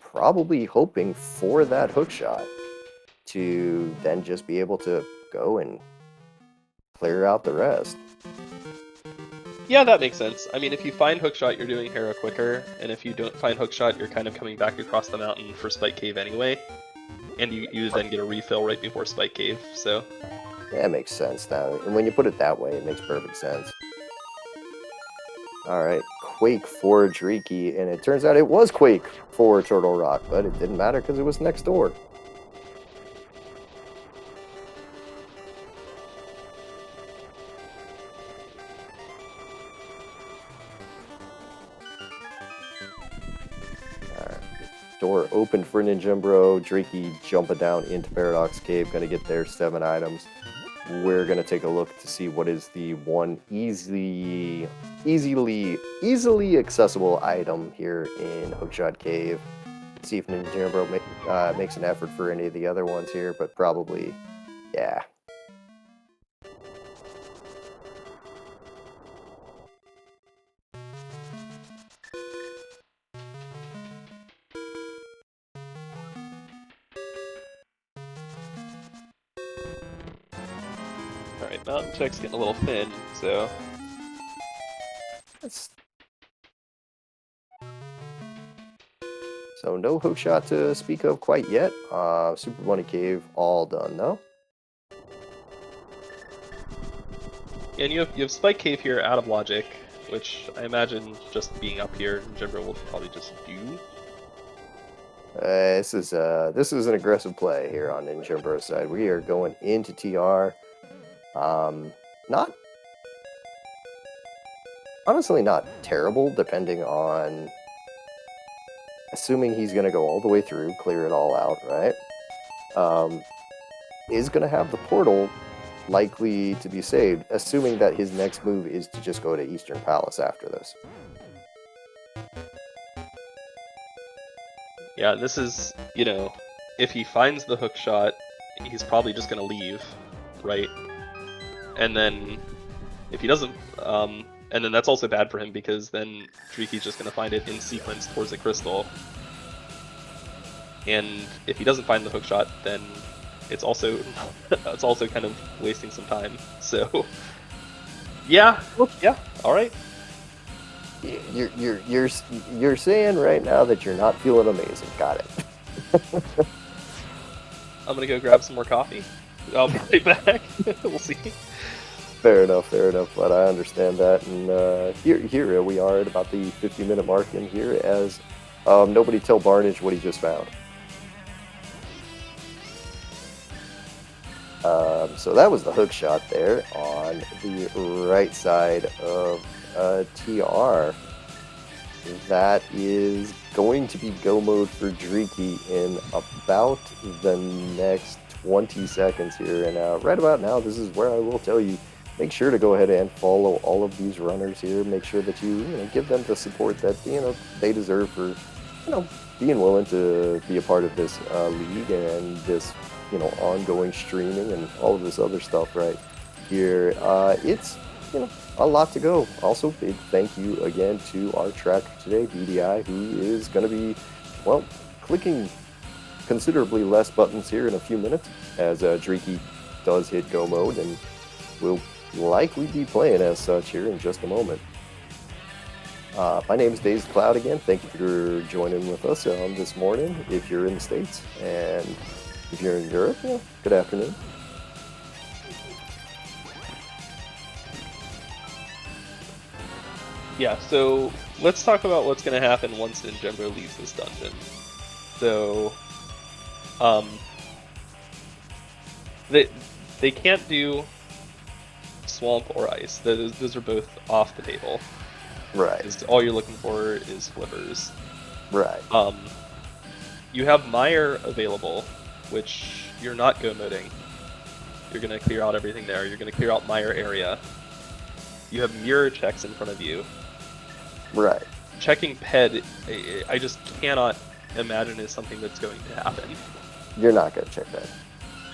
probably hoping for that Hookshot to then just be able to go and clear out the rest. Yeah, that makes sense. I mean, if you find Hookshot, you're doing Hera quicker, and if you don't find Hookshot, you're kind of coming back across the mountain for Spike Cave anyway, and you then get a refill right before Spike Cave, so... Yeah, it makes sense now. And when you put it that way, it makes perfect sense. Alright, Quake for Driki, and it turns out it was Quake for Turtle Rock, but it didn't matter because it was next door. Door open for Ninjembro. Draki jumping down into Paradox Cave, gonna get their 7 items. We're gonna take a look to see what is the one easily accessible item here in Hookshot Cave. See if Ninjambro makes an effort for any of the other ones here, but probably, yeah. Alright, Mountain Check's getting a little thin, so... So no hook shot to speak of quite yet. Super Bunny Cave all done though. And you have Spike Cave here out of logic, which I imagine just being up here, Jimbo will probably just do. This is an aggressive play here on Ninjambro's side. We are going into TR. Honestly not terrible, depending on, assuming he's going to go all the way through, clear it all out, right? Is going to have the portal likely to be saved, assuming that his next move is to just go to Eastern Palace after this. Yeah, this is, you know, if he finds the hook shot, he's probably just going to leave, right? And then, if he doesn't, and then that's also bad for him because then Dreeky's just going to find it in sequence towards the crystal. And if he doesn't find the hook shot, then it's also kind of wasting some time. So yeah, all right. You're saying right now that you're not feeling amazing. Got it. I'm gonna go grab some more coffee. I'll be right back. We'll see. Fair enough, but I understand that, and here we are at about the 50-minute mark in here as nobody tell Barnage what he just found. So that was the hook shot there on the right side of TR. That is going to be go mode for Dreeky in about the next 20 seconds here, and right about now, this is where I will tell you, make sure to go ahead and follow all of these runners here. Make sure that you give them the support that they deserve for being willing to be a part of this league and this ongoing streaming and all of this other stuff right here. It's a lot to go. Also, big thank you again to our tracker today, BDI, who is going to be clicking considerably less buttons here in a few minutes as Dreeky does hit go mode, and we'll likely be playing as such here in just a moment. My name is Dazed Cloud again. Thank you for joining with us on this morning if you're in the States, and if you're in Europe, good afternoon. Yeah, so let's talk about what's going to happen once Ninjambro leaves this dungeon. So, they can't do swamp or ice. Those are both off the table. Right. All you're looking for is flippers. Right. You have Mire available, which you're not go moding. You're going to clear out everything there. You're going to clear out Mire area. You have mirror checks in front of you. Right. Checking PED, I just cannot imagine is something that's going to happen. You're not going to check that.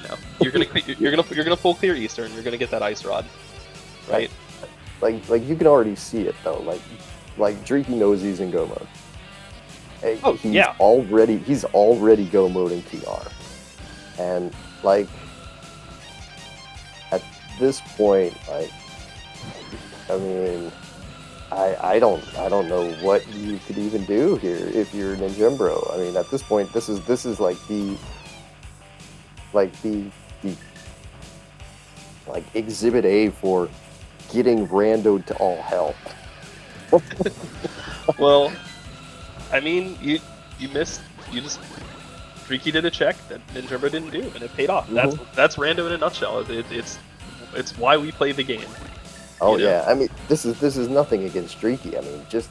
No. You're gonna full clear Eastern. You're gonna get that ice rod, right? Like you can already see it though. Like Dreeky knows he's in go mode. Hey, he's already go mode in TR, and like at this point, I mean, I don't know what you could even do here if you're Ninjambro. I mean, at this point, this is like the exhibit A for getting randoed to all hell. Well, I mean, you Freaky did a check that Ninjambro didn't do, and it paid off. Mm-hmm. That's rando in a nutshell. It's why we play the game. Oh yeah, I mean, this is nothing against Streaky. I mean, just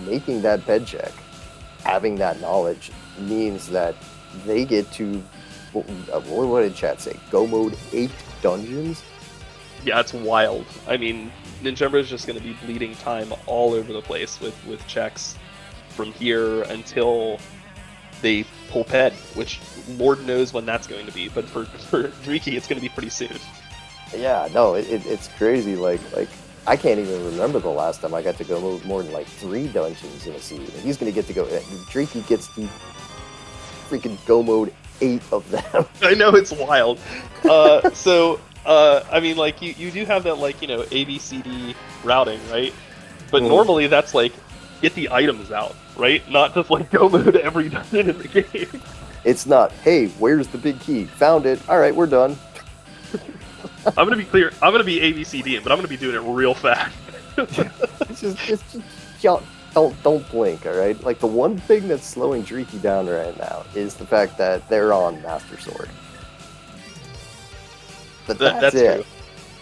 making that bed check, having that knowledge means that they get to, what did chat say? Go mode 8 dungeons? Yeah, it's wild. I mean, Ninjambro is just going to be bleeding time all over the place with checks from here until they pull Ped, which Lord knows when that's going to be, but for Dreeky, it's going to be pretty soon. Yeah, no, it's crazy. Like I can't even remember the last time I got to go more than like 3 dungeons in a season. He's gonna get to go. Dreeky gets to freaking go mode 8 of them. I know, it's wild. I mean, like you do have that, like, you know, A B C D routing, right? But normally that's like get the items out, right? Not just like go mode every dungeon in the game. It's not, hey, where's the big key? Found it. All right, we're done. I'm gonna be clear. I'm gonna be ABCD, but I'm gonna be doing it real fast. it's just don't blink, all right? Like the one thing that's slowing Dreeky down right now is the fact that they're on Master Sword. But that's it. True.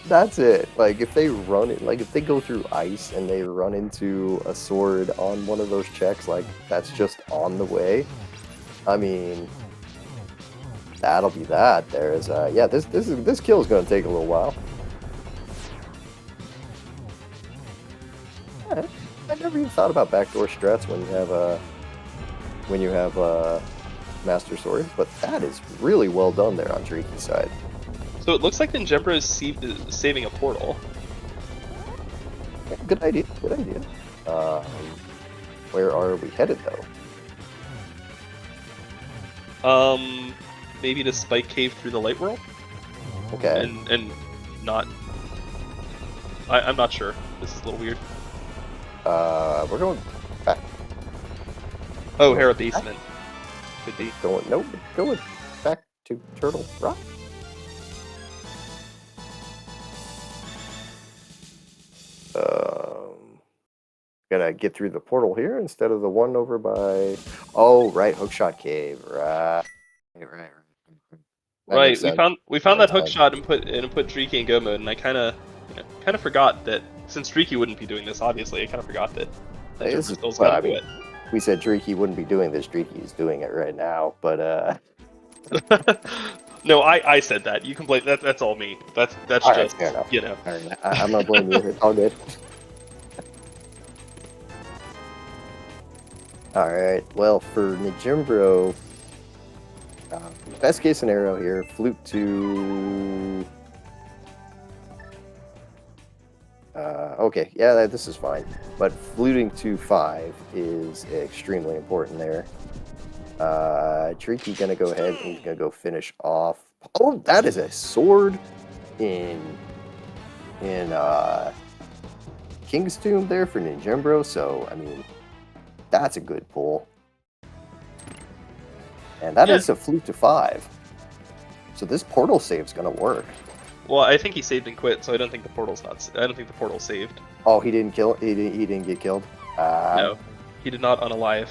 That's it. Like if they run it, like if they go through ice and they run into a sword on one of those checks, like that's just on the way. I mean, that'll be that. There's yeah, this kill is going to take a little while. Yeah, I never even thought about backdoor strats when you have Master Sword, but that is really well done there on Dreeky's side. So it looks like Ninjembra is saving a portal. Yeah, good idea. Good idea. Where are we headed though? Maybe to Spike Cave through the Light World. Okay. And not. I'm not sure. This is a little weird. We're going back. Oh, Hera Basement. Could be. Going back to Turtle Rock. Gonna get through the portal here instead of the one over by. Oh, right, Hookshot Cave. Right. Right. We found that hookshot and put Dreeky in go mode, and I kind of forgot that since Dreeky wouldn't be doing this, obviously, I kind of forgot that. We said Dreeky wouldn't be doing this. Dreeky is doing it right now, but No, I said that. You can blame that. That's all me. That's all just right, fair enough. You know. All right, I'm not blaming you. It's all good. All right. Well, for Ninjembro, best case scenario here: flute to. Okay, yeah, this is fine. But fluting to 5 is extremely important there. Dreeky gonna go ahead and he's gonna go finish off. Oh, that is a sword in King's Tomb there for Ninjembro. So I mean, that's a good pull. And that is a flute to 5. So this portal save's gonna work. Well, I think he saved and quit, so I don't think the portal's saved. Oh, he didn't kill. He didn't get killed. No, he did not unalive.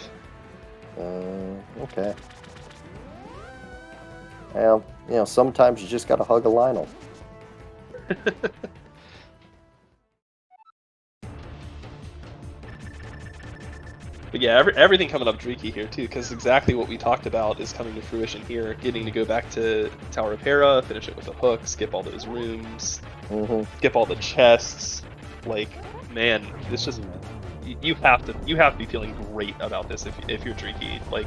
Okay. Well, you know, sometimes you just gotta hug a Lionel. But yeah, everything coming up Dreeky here too, because exactly what we talked about is coming to fruition here. Getting to go back to Tower of Hera, finish it with a hook, skip all those rooms, skip all the chests. Like, man, it's just you have to be feeling great about this if you're Dreeky. Like,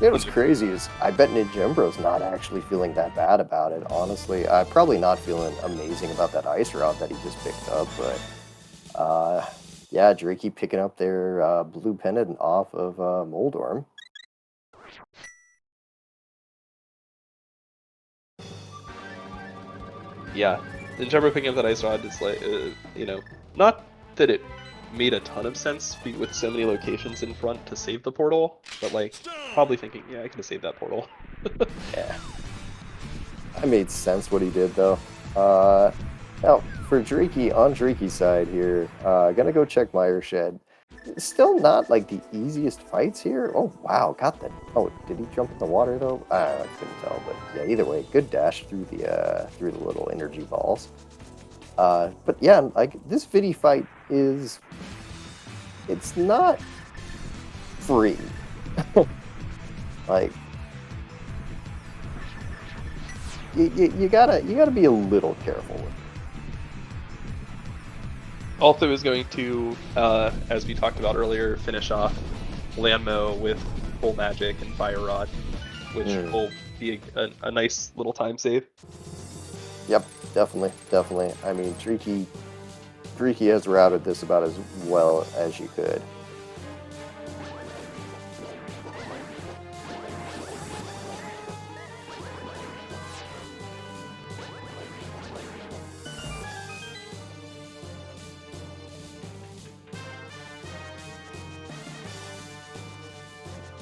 you know what's crazy is I bet Ninjembro's not actually feeling that bad about it. Honestly, I'm probably not feeling amazing about that ice route that he just picked up, but yeah, Dreeky picking up their blue pendant off of Moldorm. Yeah, Ninjembro picking up that ice rod is like, you know, not that it made a ton of sense with so many locations in front to save the portal, but like probably thinking, yeah, I could have saved that portal. Yeah, that made sense what he did though. Now for Dreeky, on Dreeky's side here, gonna go check Meyer Shed. Still not like the easiest fights here. Oh wow, got that. Oh, did he jump in the water though? I couldn't tell, but yeah, either way, good dash through the little energy balls. But yeah, like this Vidi fight is, it's not free. Like you gotta be a little careful with it. Also is going to, as we talked about earlier, finish off Landmo with full magic and fire rod, which will be a nice little time save. Yep, definitely. I mean, Dreaky has routed this about as well as you could.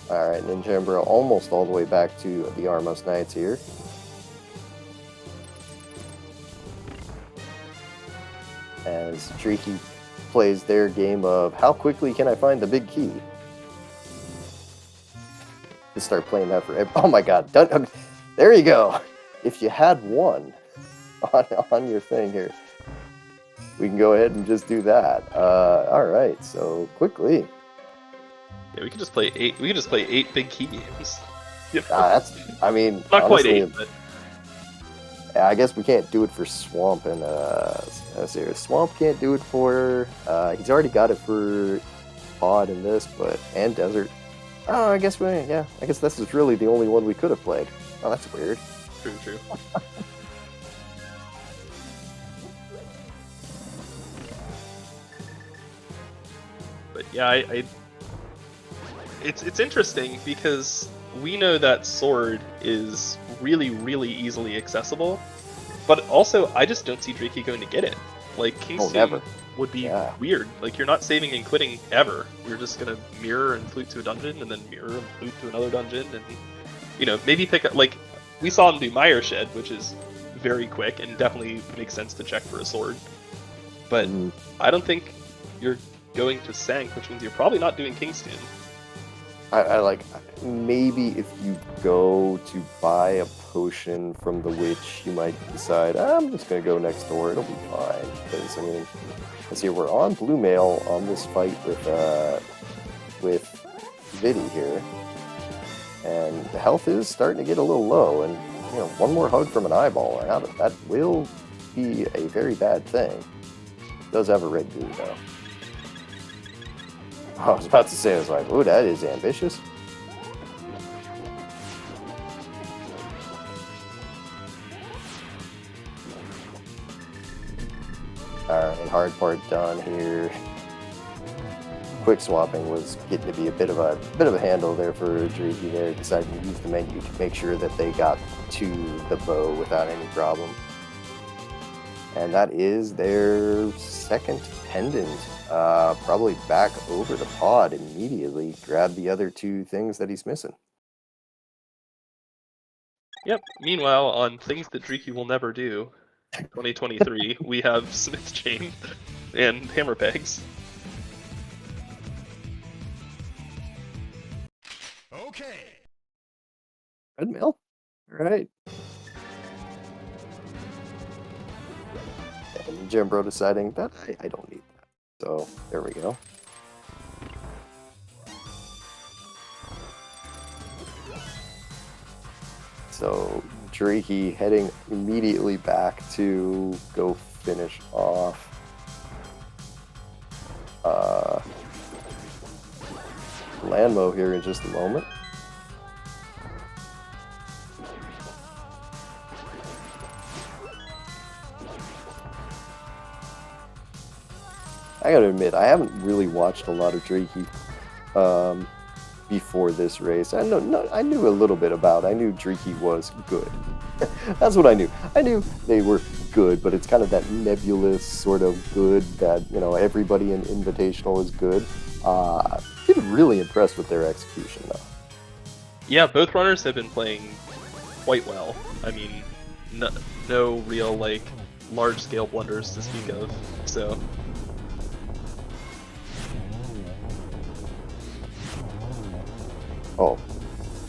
Alright, Ninjambra almost all the way back to the Armos Knights here. As Dreaky plays their game of how quickly can I find the big key? Just start playing that for oh my god, there you go. If you had one on your thing here, we can go ahead and just do that. Alright, so quickly. Yeah, we could just play 8. We could just play 8 big key games. That's, I mean, not honestly, quite 8, but I guess we can't do it for Swamp and Swamp can't do it for. He's already got it for Pod in this, but and Desert. Oh, I guess I guess this is really the only one we could have played. Oh, that's weird. True. But yeah, it's interesting because we know that sword is really easily accessible, but also I just don't see Dreaky going to get it. Like Kingston would be weird. Like you're not saving and quitting ever. You're just gonna mirror and flute to a dungeon, and then mirror and flute to another dungeon, and maybe pick up. Like we saw him do Mire Shed, which is very quick and definitely makes sense to check for a sword. But I don't think you're going to Sank, which means you're probably not doing Kingston. I like, maybe if you go to buy a potion from the witch, you might decide, I'm just going to go next door, it'll be fine. Because, I mean, let's see, we're on Blue Mail on this fight with Vidi here. And the health is starting to get a little low, and, one more hug from an eyeball, that will be a very bad thing. It does have a red goo, though. I was about to say, I was like, ooh, that is ambitious. Alright, hard part done here. Quick swapping was getting to be a bit of a handle there for Dreaky there, deciding to use the menu to make sure that they got to the bow without any problem. And that is their second pendant. Probably back over the pod immediately. Grab the other 2 things that he's missing. Yep. Meanwhile, on things that Dreaky will never do, 2023, we have Smith's Chain and Hammer Pegs. Okay. Red Mill? Alright. And Jimbro deciding that I don't need that. So, there we go. So, Dreaky heading immediately back to go finish off Landmo here in just a moment. I gotta admit, I haven't really watched a lot of Dreaky before this race. I knew a little bit about. I knew Dreaky was good. That's what I knew. I knew they were good, but it's kind of that nebulous sort of good that everybody in Invitational is good. Been really impressed with their execution though. Yeah, both runners have been playing quite well. I mean, no real large-scale blunders to speak of. So. Oh,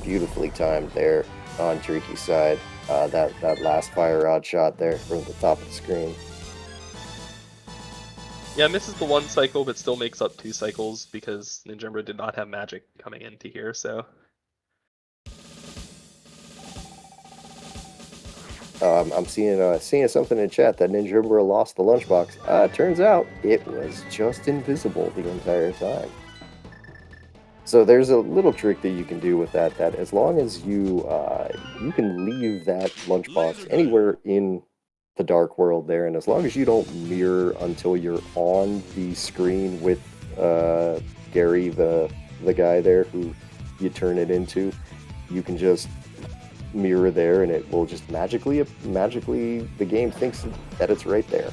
beautifully timed there on Dreaky's side. That last fire rod shot there from the top of the screen. Yeah, misses the 1 cycle, but still makes up 2 cycles because Ninjambra did not have magic coming into here, so. I'm seeing something in chat that Ninjambra lost the lunchbox. Turns out it was just invisible the entire time. So there's a little trick that you can do with that. That as long as you can leave that lunchbox anywhere in the dark world there, and as long as you don't mirror until you're on the screen with Gary, the guy there who you turn it into, you can just mirror there, and it will just magically the game thinks that it's right there.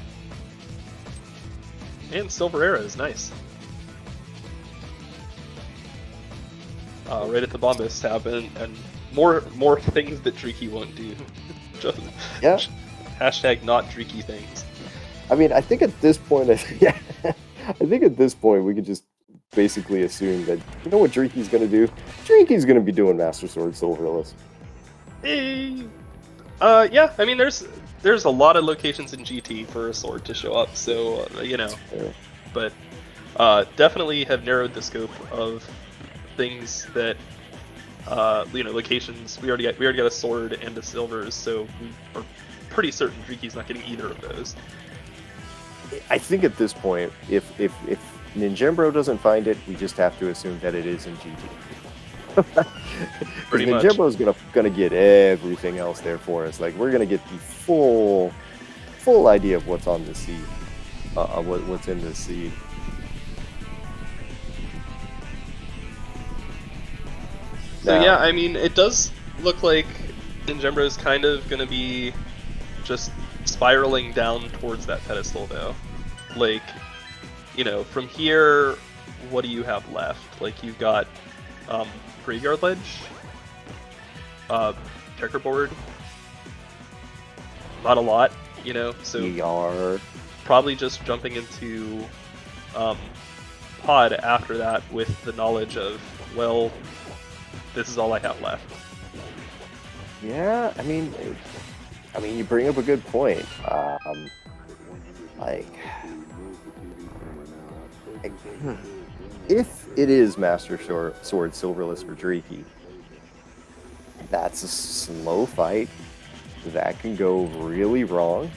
And Silver Era is nice. Right at the Bombus tab, and more things that Dreaky won't do. Just, Yeah. Hashtag not Dreaky things. I mean, I think at this point, yeah, I think at this point we could just basically assume that, you know what Dreaky's gonna do? Dreaky's gonna be doing Master Sword Silverless. Yeah, I mean, there's a lot of locations in GT for a sword to show up, so you know, Yeah. but definitely have narrowed the scope of things that you know, locations. We already got a sword and a silvers, so we are pretty certain Dreaky's not getting either of those. I think at this point, if Ninjembro doesn't find it, we just have to assume that it is in GT. Pretty much. Ninjembro's gonna get everything else there for us. Like, we're gonna get the full idea of what's on the seed, what's in the seed. So Now- yeah, I mean, it does look like Ninjembro is kind of gonna be just spiraling down towards that pedestal, though. Like, you know, from here, what do you have left? Like, you've got Graveyard Ledge, Checkerboard, not a lot, you know, so We are probably just jumping into Pod after that with the knowledge of, well, this is all I have left. Yeah, I mean, you bring up a good point. If it is Master Sword Silverless for Dreaky, that's a slow fight. That can go really wrong.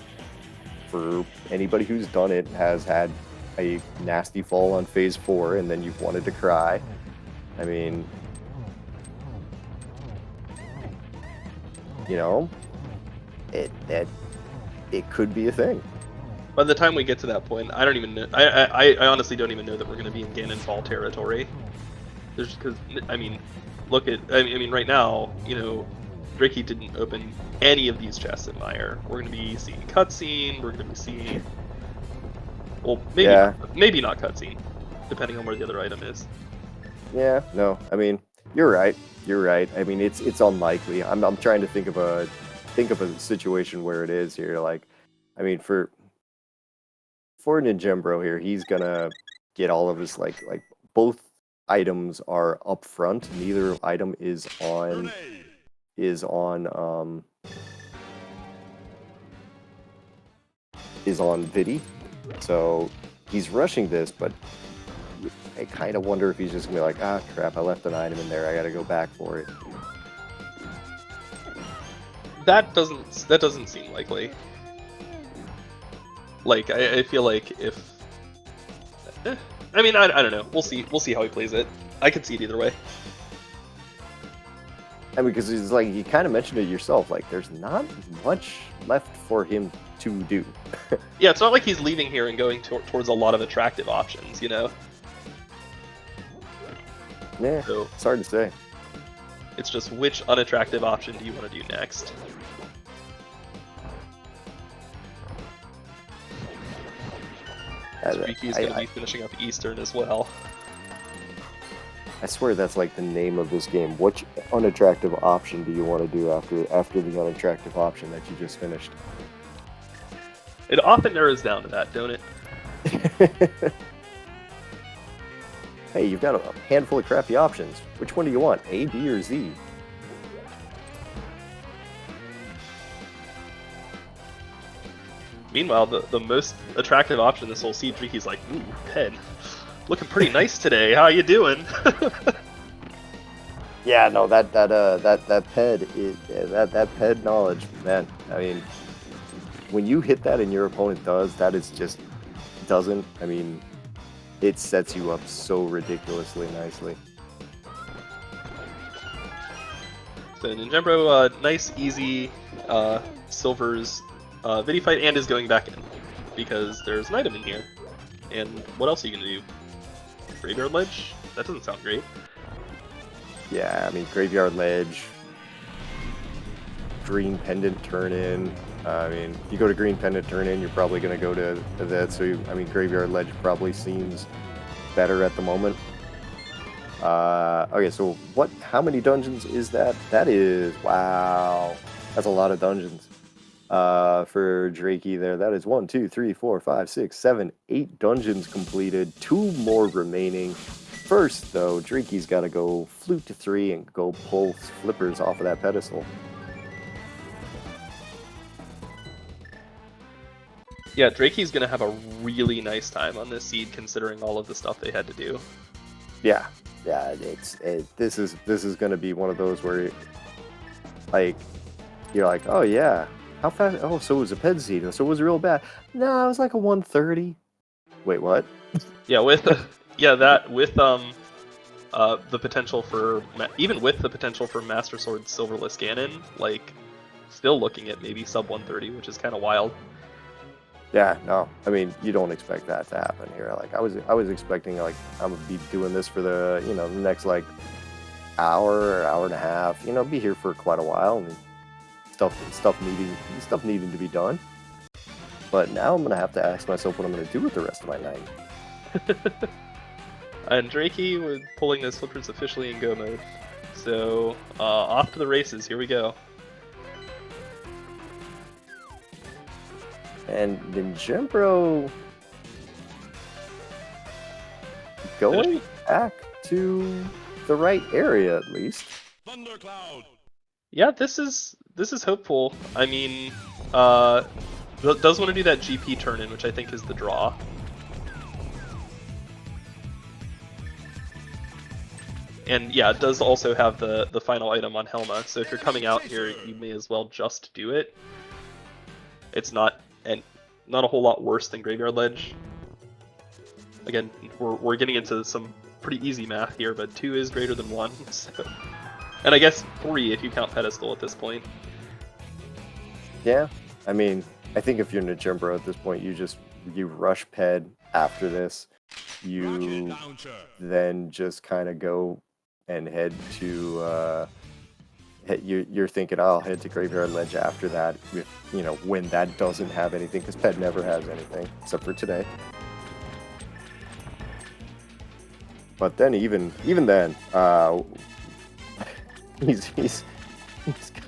For anybody who's done it, has had a nasty fall on phase 4, and then you've wanted to cry. I mean, you know, it could be a thing. By the time we get to that point, I don't even know. I honestly don't even know that we're going to be in Ganonfall territory. There's because I mean, look at I mean right now, you know, Dreaky didn't open any of these chests in Mire. We're going to be seeing cutscene. We're going to be seeing, well, maybe not cutscene, depending on where the other item is. Yeah, no, I mean, you're right. I mean, it's unlikely. I'm trying to think of a situation where it is here. Like, I mean, for Ninjembro here, he's gonna get all of his like both items are up front. Neither item is on Vidi. So he's rushing this, but I kind of wonder if he's just gonna be like, ah, crap, I left an item in there. I gotta go back for it. That doesn't seem likely. Like I feel like if, I mean I don't know. We'll see how he plays it. I could see it either way. I mean, because it's like you kind of mentioned it yourself. Like, there's not much left for him to do. Yeah, it's not like he's leaving here and going towards a lot of attractive options, you know. Yeah, So it's hard to say. it's just which unattractive option do you want to do next? Streaky's going to be finishing up Eastern as well. I swear that's like the name of this game. Which unattractive option do you want to do after the unattractive option that you just finished? It often narrows down to that, don't it? Hey, you've got a handful of crappy options. Which one do you want, A, B, or Z? Meanwhile, the most attractive option this whole seed, Dreaky's like, ooh, Pen, looking pretty nice today. How you doing? Yeah, no, that ped is that ped knowledge, man. I mean, when you hit that and your opponent does, that is just doesn't. I mean, it sets you up so ridiculously nicely. So Ninjembro, nice, easy Silver's Vidi fight and is going back in because there's an item in here. And what else are you gonna do? Graveyard Ledge? That doesn't sound great. Yeah, I mean, Graveyard Ledge, Green Pendant turn in. I mean, if you go to Green Pendant turn in, you're probably going to go to that. So, I mean, Graveyard Ledge probably seems better at the moment. Okay, so how many dungeons is that? That is, wow, that's a lot of dungeons. For Drakey there, that is 1, 2, 3, 4, 5, 6, 7, 8 dungeons completed, 2 more remaining. First, though, Drakey's got to go flute to 3 and go pull flippers off of that pedestal. Yeah, Drakey's gonna have a really nice time on this seed, considering all of the stuff they had to do. Yeah, this is gonna be one of those where, like, you're like, oh yeah, how fast? Oh, so it was a ped seed, so it was real bad. No, it was like a 130. Wait, what? Yeah, with the potential for even with the potential for Master Sword Silverless Ganon, like, still looking at maybe sub 130, which is kind of wild. Yeah, no, I mean, you don't expect that to happen here. Like, I was expecting, like, I'm gonna be doing this for the, the next, like, hour and a half, be here for quite a while, and stuff needing to be done. But now I'm gonna have to ask myself what I'm gonna do with the rest of my night. And Drakey with pulling those flippers officially in go mode. So off to the races, here we go. And Ninjembro going back to the right area at least. Thundercloud. Yeah, this is hopeful. I mean, does want to do that GP turn in, which I think is the draw. And yeah, it does also have the final item on Helma, so if you're coming out here, you may as well just do it. It's not a whole lot worse than Graveyard Ledge. Again, we're getting into some pretty easy math here, but 2 is greater than 1, so. And I guess 3 if you count Pedestal at this point. Yeah, I mean, I think if you're Ninjembro at this point, you rush Ped after this. You then just kind of go and head to, you're thinking, I'll head to Graveyard Ledge after that, with, when that doesn't have anything, because Ped never has anything, except for today. But then, even then, he's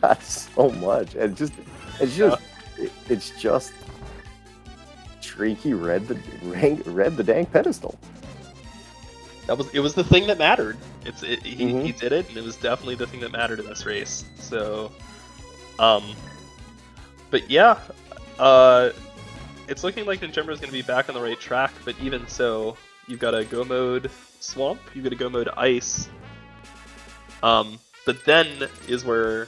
got so much, and it's just Drakey read the dang pedestal. It was the thing that mattered. He did it, and it was definitely the thing that mattered in this race. So, but yeah, it's looking like Ninjembro is going to be back on the right track. But even so, you've got a go mode swamp, you've got a go mode ice. But then is where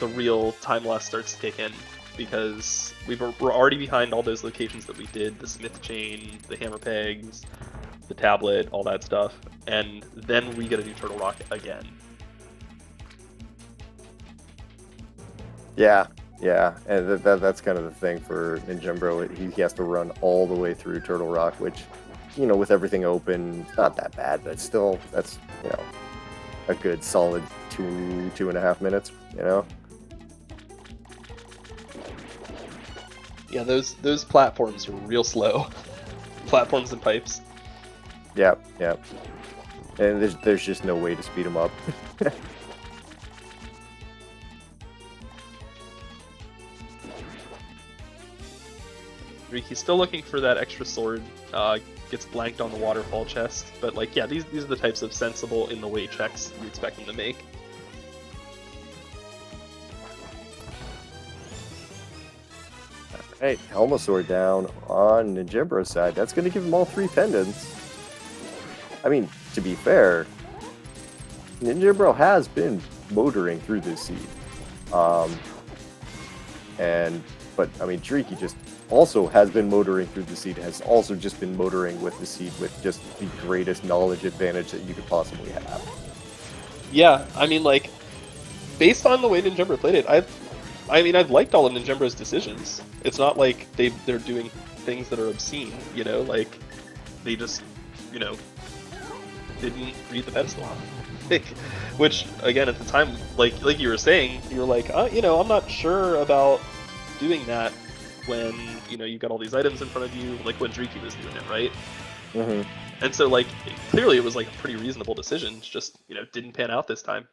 the real time loss starts to kick in, because we're already behind all those locations that we did, the Smith Chain, the Hammer Pegs, the tablet, all that stuff, and then we get to do Turtle Rock again. Yeah, and that's kind of the thing for Ninjembro. He has to run all the way through Turtle Rock, which, with everything open, it's not that bad, but still, that's, a good solid 2.5 minutes, Yeah, those platforms are real slow. Platforms and pipes. Yep. And there's just no way to speed them up. Ricky's still looking for that extra sword, gets blanked on the waterfall chest, but like, yeah, these are the types of sensible in the way checks you expect him to make. Alright, Helmasaur down on Ninjembro's side. That's going to give him all 3 pendants. I mean, to be fair, Ninjembro has been motoring through this seed. But I mean, Drakey just also has been motoring through the seed, has also just been motoring with the seed with just the greatest knowledge advantage that you could possibly have. Yeah, I mean, like, based on the way Ninjembro played it, I mean, I've liked all of Ninjembro's decisions. It's not like they're doing things that are obscene, you know, like they just, you know, didn't read the pedestal. Which again at the time, like you were saying, you were like, you know, I'm not sure about doing that when, you know, you got all these items in front of you, like when Driki was doing it, right? Mm-hmm. And so like clearly it was like a pretty reasonable decision, it's just, you know, didn't pan out this time.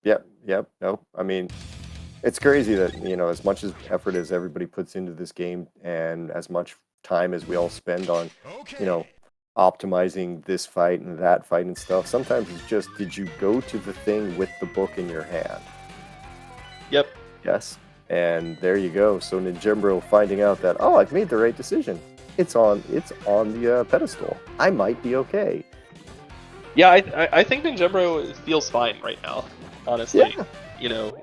Yep. No, I mean, it's crazy that, you know, as much as effort as everybody puts into this game and as much time as we all spend on, you know, optimizing this fight and that fight and stuff, sometimes it's just, did you go to the thing with the book in your hand? Yep. Yes. And there you go. So Ninjembro finding out that, oh, I've made the right decision. It's on the pedestal. I might be okay. Yeah, I think Ninjembro feels fine right now, honestly. Yeah. You know,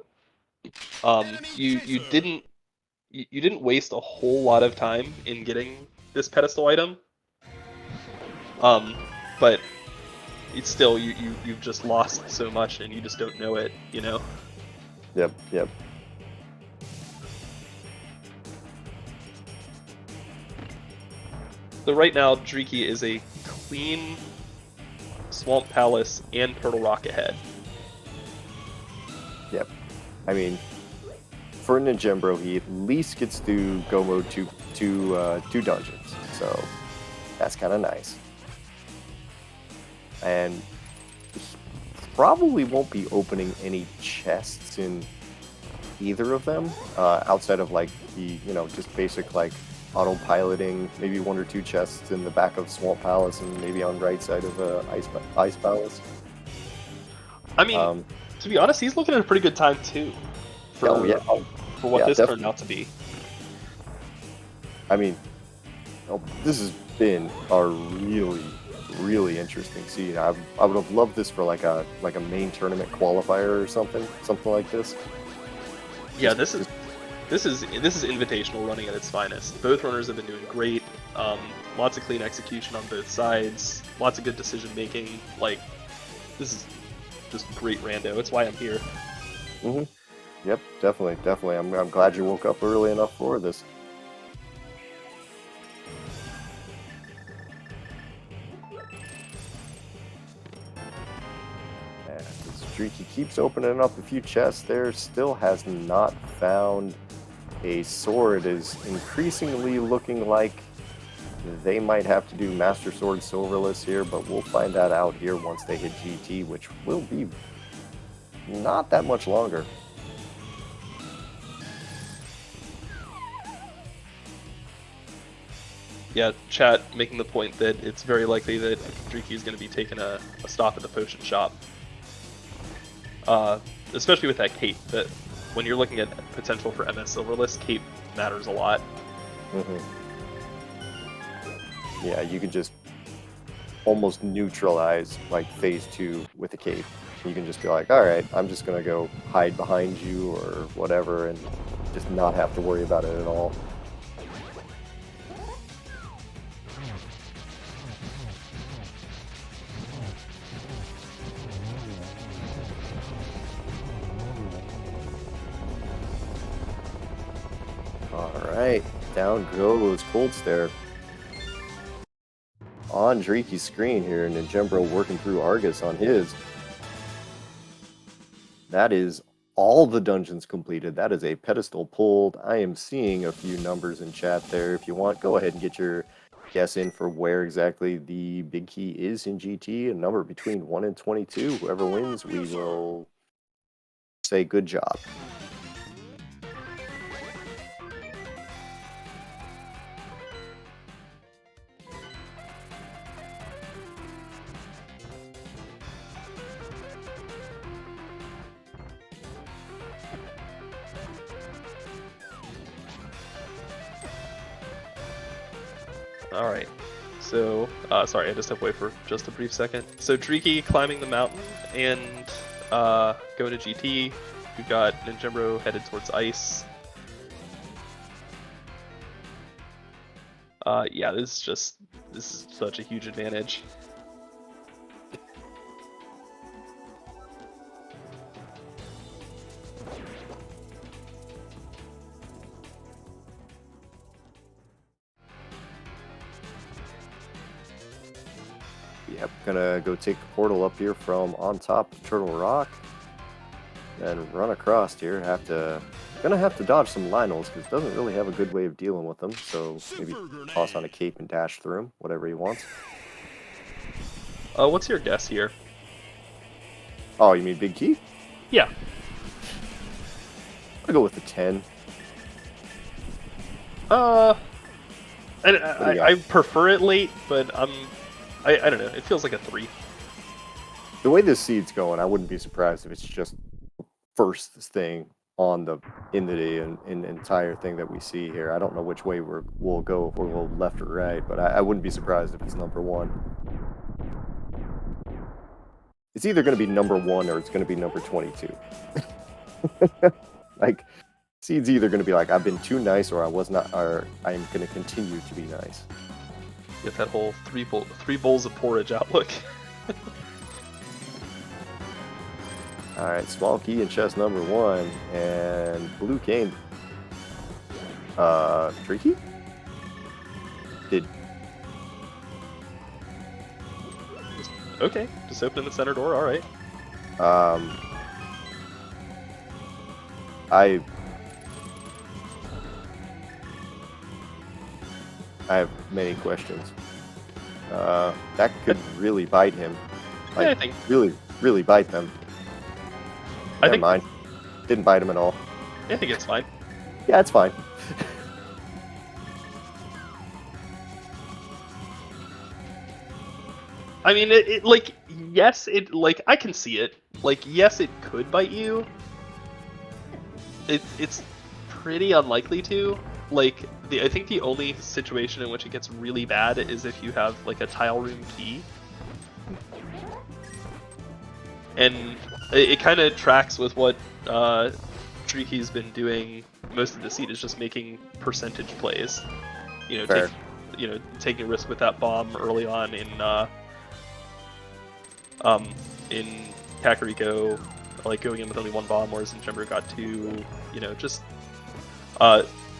you didn't waste a whole lot of time in getting this pedestal item. But it's still you've just lost so much and you just don't know it, you know? Yep. So right now, Driki is a clean Swamp Palace and Turtle Rock ahead. Yep. I mean, for Ninjembro, he at least gets to go mode two dungeons. So that's kind of nice. And he probably won't be opening any chests in either of them, outside of like the, you know, just basic like autopiloting, maybe 1 or 2 chests in the back of Swamp Palace and maybe on right side of Ice Palace. I mean, to be honest, he's looking at a pretty good time too. For what this definitely turned out to be. I mean, this has been a really interesting scene. I would have loved this for like a main tournament qualifier or something like this. Yeah, this is Invitational running at its finest. Both runners have been doing great. Lots of clean execution on both sides. Lots of good decision making. Like, this is just great rando. It's why I'm here. Mm-hmm. Yep, definitely. I'm glad you woke up early enough for this. And as Driki keeps opening up a few chests there, still has not found a sword. Is increasingly looking like they might have to do Master Sword Silverless here, but we'll find that out here once they hit GT, which will be not that much longer. Yeah, chat making the point that it's very likely that Driki is going to be taking a stop at the potion shop. Especially with that cape, that when you're looking at potential for MS Silverless, cape matters a lot. Mm-hmm. Yeah, you can just almost neutralize like phase 2 with the cape. You can just be like, all right, I'm just going to go hide behind you or whatever and just not have to worry about it at all. Alright, down goes Cold Stare. On Driki's screen here, and Ninjembro working through Argus on his. That is all the dungeons completed. That is a pedestal pulled. I am seeing a few numbers in chat there. If you want, go ahead and get your guess in for where exactly the big key is in GT. A number between 1 and 22. Whoever wins, we will say good job. Alright, so, sorry, I just stepped away for just a brief second. So Driki climbing the mountain and going to GT. We've got Ninjembro headed towards Ice. Yeah, this is such a huge advantage. Yep, gonna go take the portal up here from on top of Turtle Rock. And run across here. Gonna have to dodge some Lionels because it doesn't really have a good way of dealing with them. So maybe toss on a cape and dash through him, whatever he wants. What's your guess here? Oh, you mean Big Key? Yeah. I'll go with the 10. I prefer it late, but I don't know. It feels like a 3. The way this seed's going, I wouldn't be surprised if it's just first thing in the entire thing that we see here. I don't know which way we'll go, if we'll go left or right, but I wouldn't be surprised if it's number 1. It's either going to be number 1 or it's going to be number 22. Like, seed's either going to be like, I've been too nice, or I was not, or I'm going to continue to be nice. Get that whole three bowls of porridge outlook. Alright, small key in chest number 1, and blue cane. Tricky? Okay, just opening the center door, alright. I have many questions. That could really bite him. Like, Yeah, I think. Really bite them. Never mind. Didn't bite him at all. I think it's fine. Yeah, it's fine. I mean, yes, I can see it. Like, yes, it could bite you. It's pretty unlikely to. Like, I think the only situation in which it gets really bad is if you have, like, a tile room key. And it kind of tracks with what Triky's been doing most of the seed, is just making percentage plays. You know, taking a risk with that bomb early on in Kakariko, like going in with only 1 bomb, whereas in Jumbo got 2. You know, just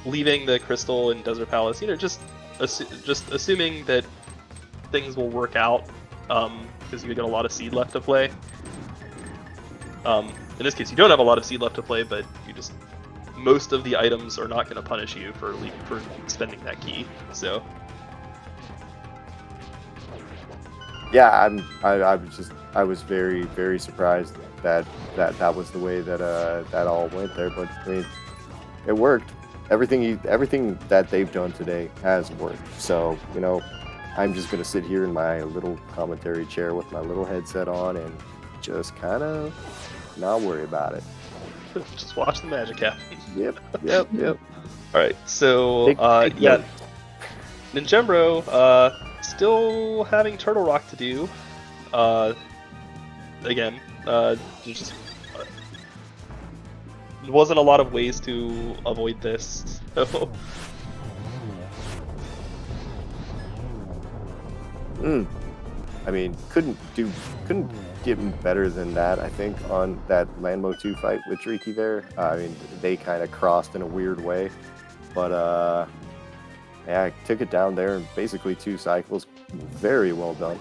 leaving the crystal in Desert Palace. You know, just assuming that things will work out, because you get a lot of seed left to play. In this case, you don't have a lot of seed left to play, but most of the items are not going to punish you for spending that key. So. Yeah, I was very, very surprised that was the way that all went there. But I mean, it worked. Everything that they've done today has worked. So, you know, I'm just gonna sit here in my little commentary chair with my little headset on and just kind of not worry about it. Just watch the magic happen. Yep. All right, so yeah, Ninjembro still having Turtle Rock to do. Again, just wasn't a lot of ways to avoid this. So. I mean, couldn't get better than that, I think, on that Landmo 2 fight with Tricky there. I mean, they kind of crossed in a weird way, but yeah, I took it down there in basically 2 cycles. Very well done.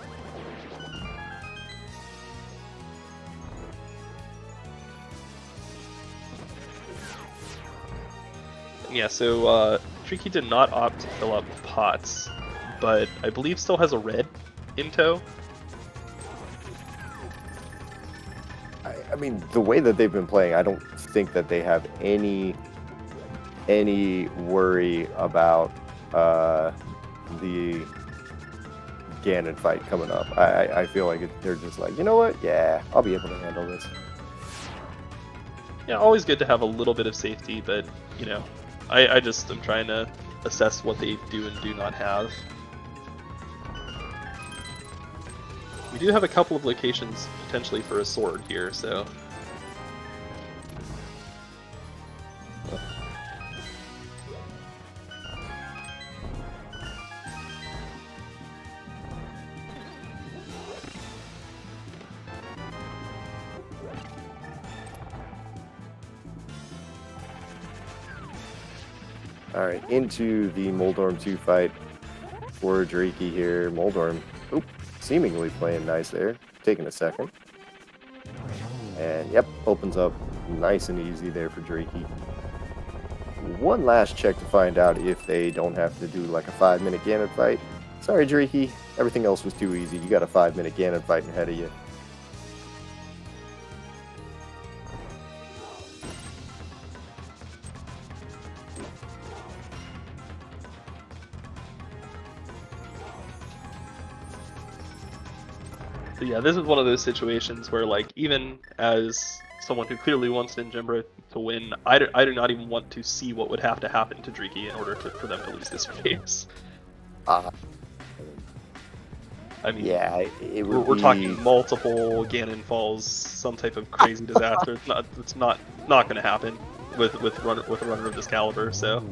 Yeah, so Tricky did not opt to fill up pots, but I believe still has a red in tow. I mean, the way that they've been playing, I don't think that they have any worry about the Ganon fight coming up. I feel like they're just like, you know what? Yeah, I'll be able to handle this. Yeah, always good to have a little bit of safety, but, you know, I just am trying to assess what they do and do not have. We do have a couple of locations potentially for a sword here, so... Alright, into the Moldorm 2 fight. for Drakey here. Moldorm, seemingly playing nice there. Taking a second. And yep, opens up nice and easy there for Drakey. One last check to find out if they don't have to do like a 5-minute Ganon fight. Sorry, Drakey. Everything else was too easy. You got a 5-minute Ganon fight ahead of you. So yeah, this is one of those situations where, like, even as someone who clearly wants Ninjambro to win, I do not even want to see what would have to happen to Drakey in order for them to lose this race. I mean, yeah, we're talking multiple Ganon falls, some type of crazy disaster. It's not going to happen with a runner of this caliber. So,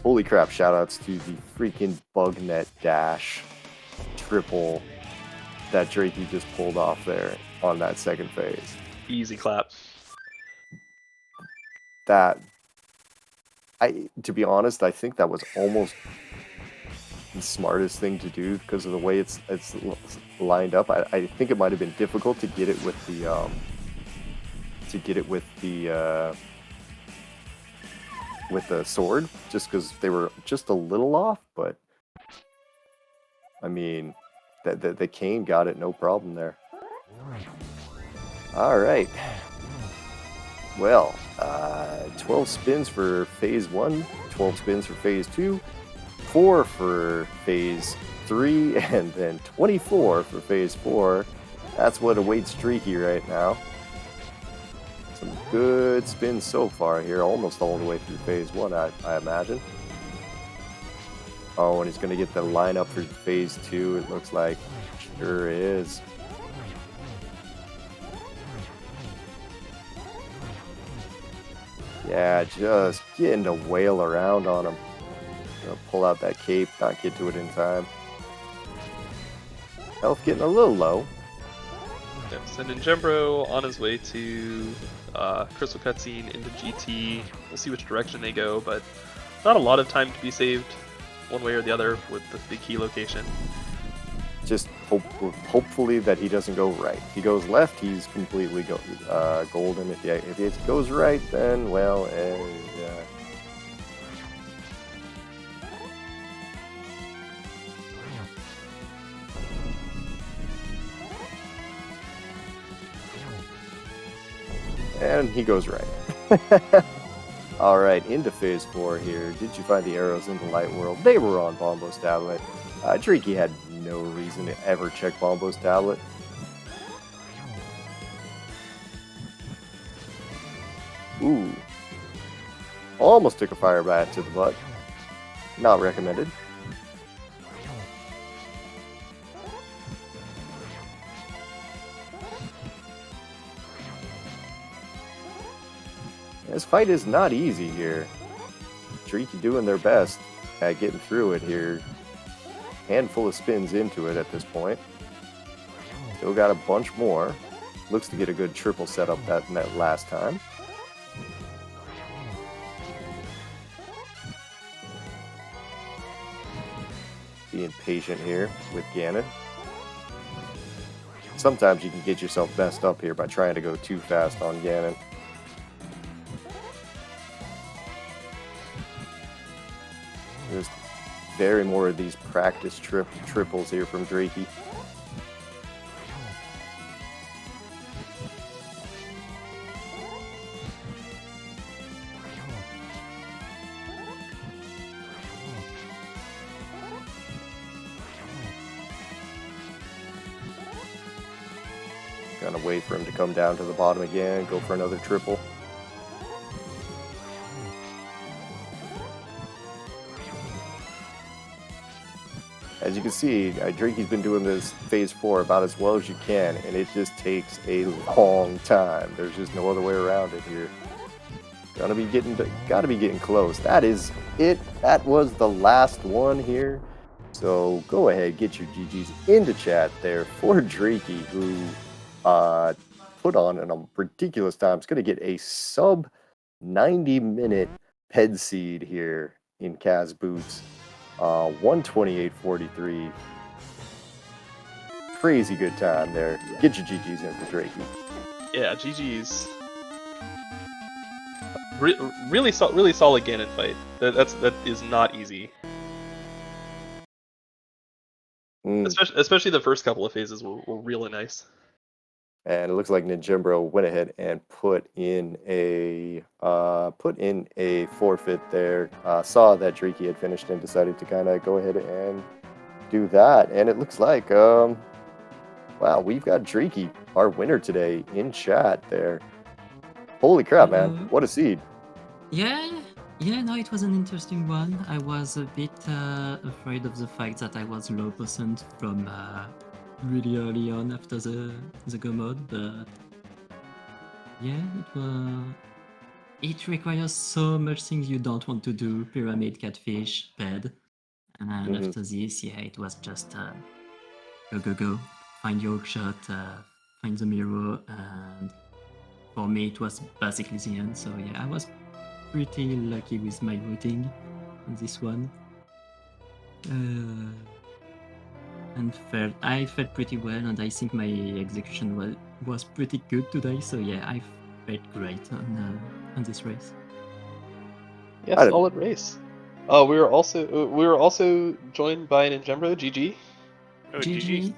holy crap! Shoutouts to the freaking Bugnet dash triple that Drakey just pulled off there on that second phase. Easy clap. To be honest, I think that was almost the smartest thing to do because of the way it's lined up. I think it might have been difficult to get it with the sword, just because they were just a little off. But I mean, the cane got it no problem there. All right. Well, 12 spins for phase 1, 12 spins for phase 2, 4 for phase 3, and then 24 for phase 4. That's what awaits Drakey right now. Some good spins so far here, almost all the way through phase 1, I imagine. Oh, and he's going to get the lineup for phase 2, it looks like. Sure is. Yeah, just getting to wail around on him. Gonna pull out that cape, not get to it in time. Health getting a little low. Yep, so Ninjambro on his way to Crystal Cutscene into GT. We'll see which direction they go, but not a lot of time to be saved one way or the other with the key location. Just hopefully that he doesn't go right. If he goes left, he's completely golden. If he goes right, then, well, and he goes right. All right, into phase 4 here. Did you find the arrows in the light world? They were on Bombo's tablet. Drakey had no reason to ever check Bombo's tablet. Ooh. Almost took a fire bat to the butt. Not recommended. This fight is not easy here. Drakey doing their best at getting through it here. Handful of spins into it at this point. Still got a bunch more. Looks to get a good triple setup that last time. Being patient here with Ganon. Sometimes you can get yourself messed up here by trying to go too fast on Ganon. There's very more of these practice triples here from Drakey. Gonna wait for him to come down to the bottom again, go for another triple. As you can see, Drakey's been doing this phase 4 about as well as you can, and it just takes a long time. There's just no other way around it here. Gotta be getting close. That is it. That was the last one here. So go ahead, get your GGs into chat there for Drakey, who put on a ridiculous time. It's gonna get a sub 90-minute ped seed here in Kaz Boots. 128.43. Crazy good time there. Get your GGs in for Drakey. Yeah, GG's. Really solid Ganon fight. That is not easy. Especially the first couple of phases were really nice. And it looks like Ninjimbro went ahead and put in a forfeit there. Saw that Drakey had finished and decided to kind of go ahead and do that. And it looks like wow, we've got Drakey, our winner today, in chat there. Holy crap, man! What a seed! Yeah, no, it was an interesting one. I was a bit afraid of the fact that I was low percent from really early on after the go mode, but yeah, it requires so much things you don't want to do: pyramid, catfish, bed, and after this, yeah, it was just go, find your shot, find the mirror, and for me, it was basically the end. So yeah, I was pretty lucky with my routing on this one. And I felt pretty well, and I think my execution was pretty good today. So yeah, I felt great on this race. Yeah, solid race. We were also joined by Ninjembro. GG. Oh, GG.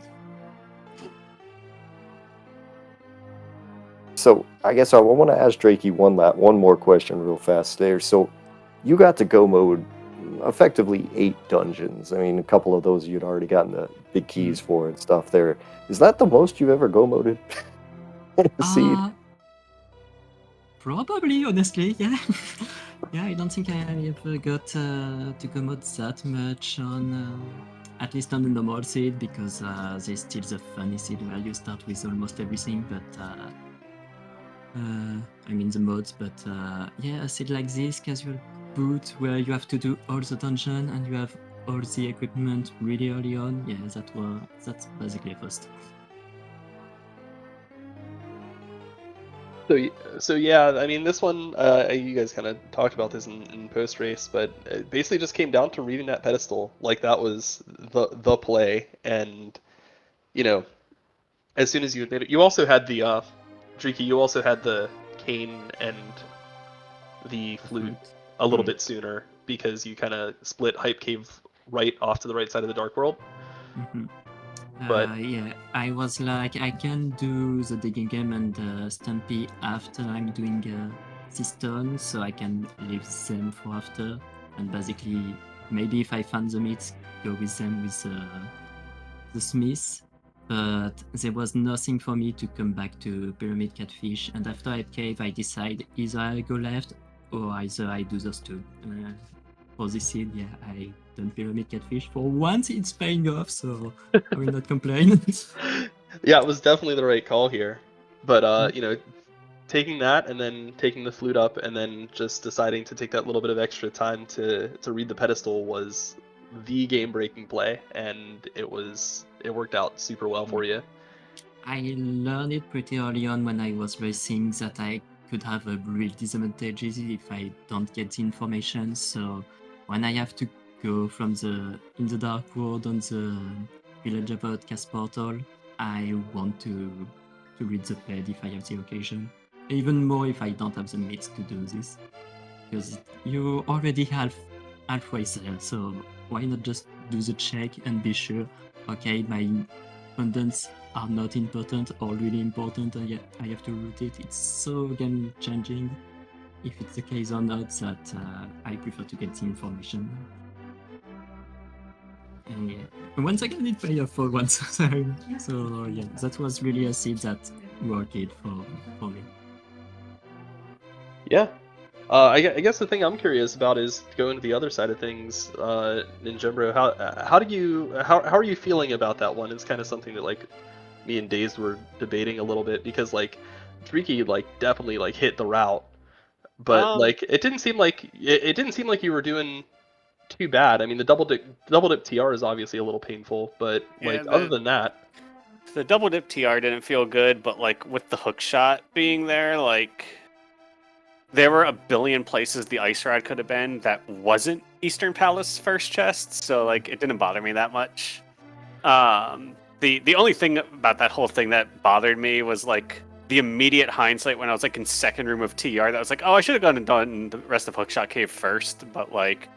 So I guess I want to ask Drakey one more question real fast there. So you got to go mode effectively 8 dungeons. I mean, a couple of those you'd already gotten the big keys for and stuff there. Is that the most you've ever go moded in a seed? Probably, honestly, yeah. Yeah, I don't think I ever got to go mode that much on, at least on the normal seed, because there's still the funny seed where you start with almost everything, but I mean the mods, but yeah, a seed like this, casual boot, where you have to do all the dungeon and you have all the equipment really early on, yeah, that's basically a first. So yeah, I mean this one, you guys kind of talked about this in post race, but it basically just came down to reading that pedestal. Like that was the play, and you know, as soon as you admit it, you also had the Driki, you also had the cane and the flute a little bit sooner because you kind of split Hype Cave right off to the right side of the Dark World. But yeah, I was like, I can do the digging game and Stampy after I'm doing this turn, so I can leave them for after. And basically, maybe if I find the meats, go with them with the Smith. But there was nothing for me to come back to Pyramid Catfish. And after Hype Cave, I decide either I go left or either I do those two. For this seed, yeah, I done Pyramid Catfish. For once, it's paying off, so I will not complain. yeah, it was definitely the right call here. But you know, taking that and then taking the flute up and then just deciding to take that little bit of extra time to read the pedestal was the game-breaking play, and it worked out super well for you. I learned it pretty early on when I was racing that I could have a real disadvantages if I don't get the information. So when I have to go from in the dark world on the Villager Podcast portal, I want to read the pad if I have the occasion. Even more if I don't have the means to do this, because you already halfway there. So why not just do the check and be sure? Okay, my abundance are not important or really important, and yet I have to route it. It's so game changing if it's the case or not that I prefer to get the information. And yeah, once again, it paid off for once. So yeah, that was really a seed that worked for me. Yeah. I guess the thing I'm curious about is going to the other side of things, Ninjembro. How are you feeling about that one? It's kind of something that like me and Dazed were debating a little bit because like Driki like definitely like hit the route, but like it didn't seem like you were doing too bad. I mean the double dip TR is obviously a little painful, but like other than that, the double dip TR didn't feel good. But like with the hook shot being there, like there were a billion places the ice rod could have been that wasn't Eastern Palace first chest, so like it didn't bother me that much. The only thing about that whole thing that bothered me was like the immediate hindsight when I was like in second room of TR. That was like, oh, I should have gone and done the rest of Hookshot Cave first, but like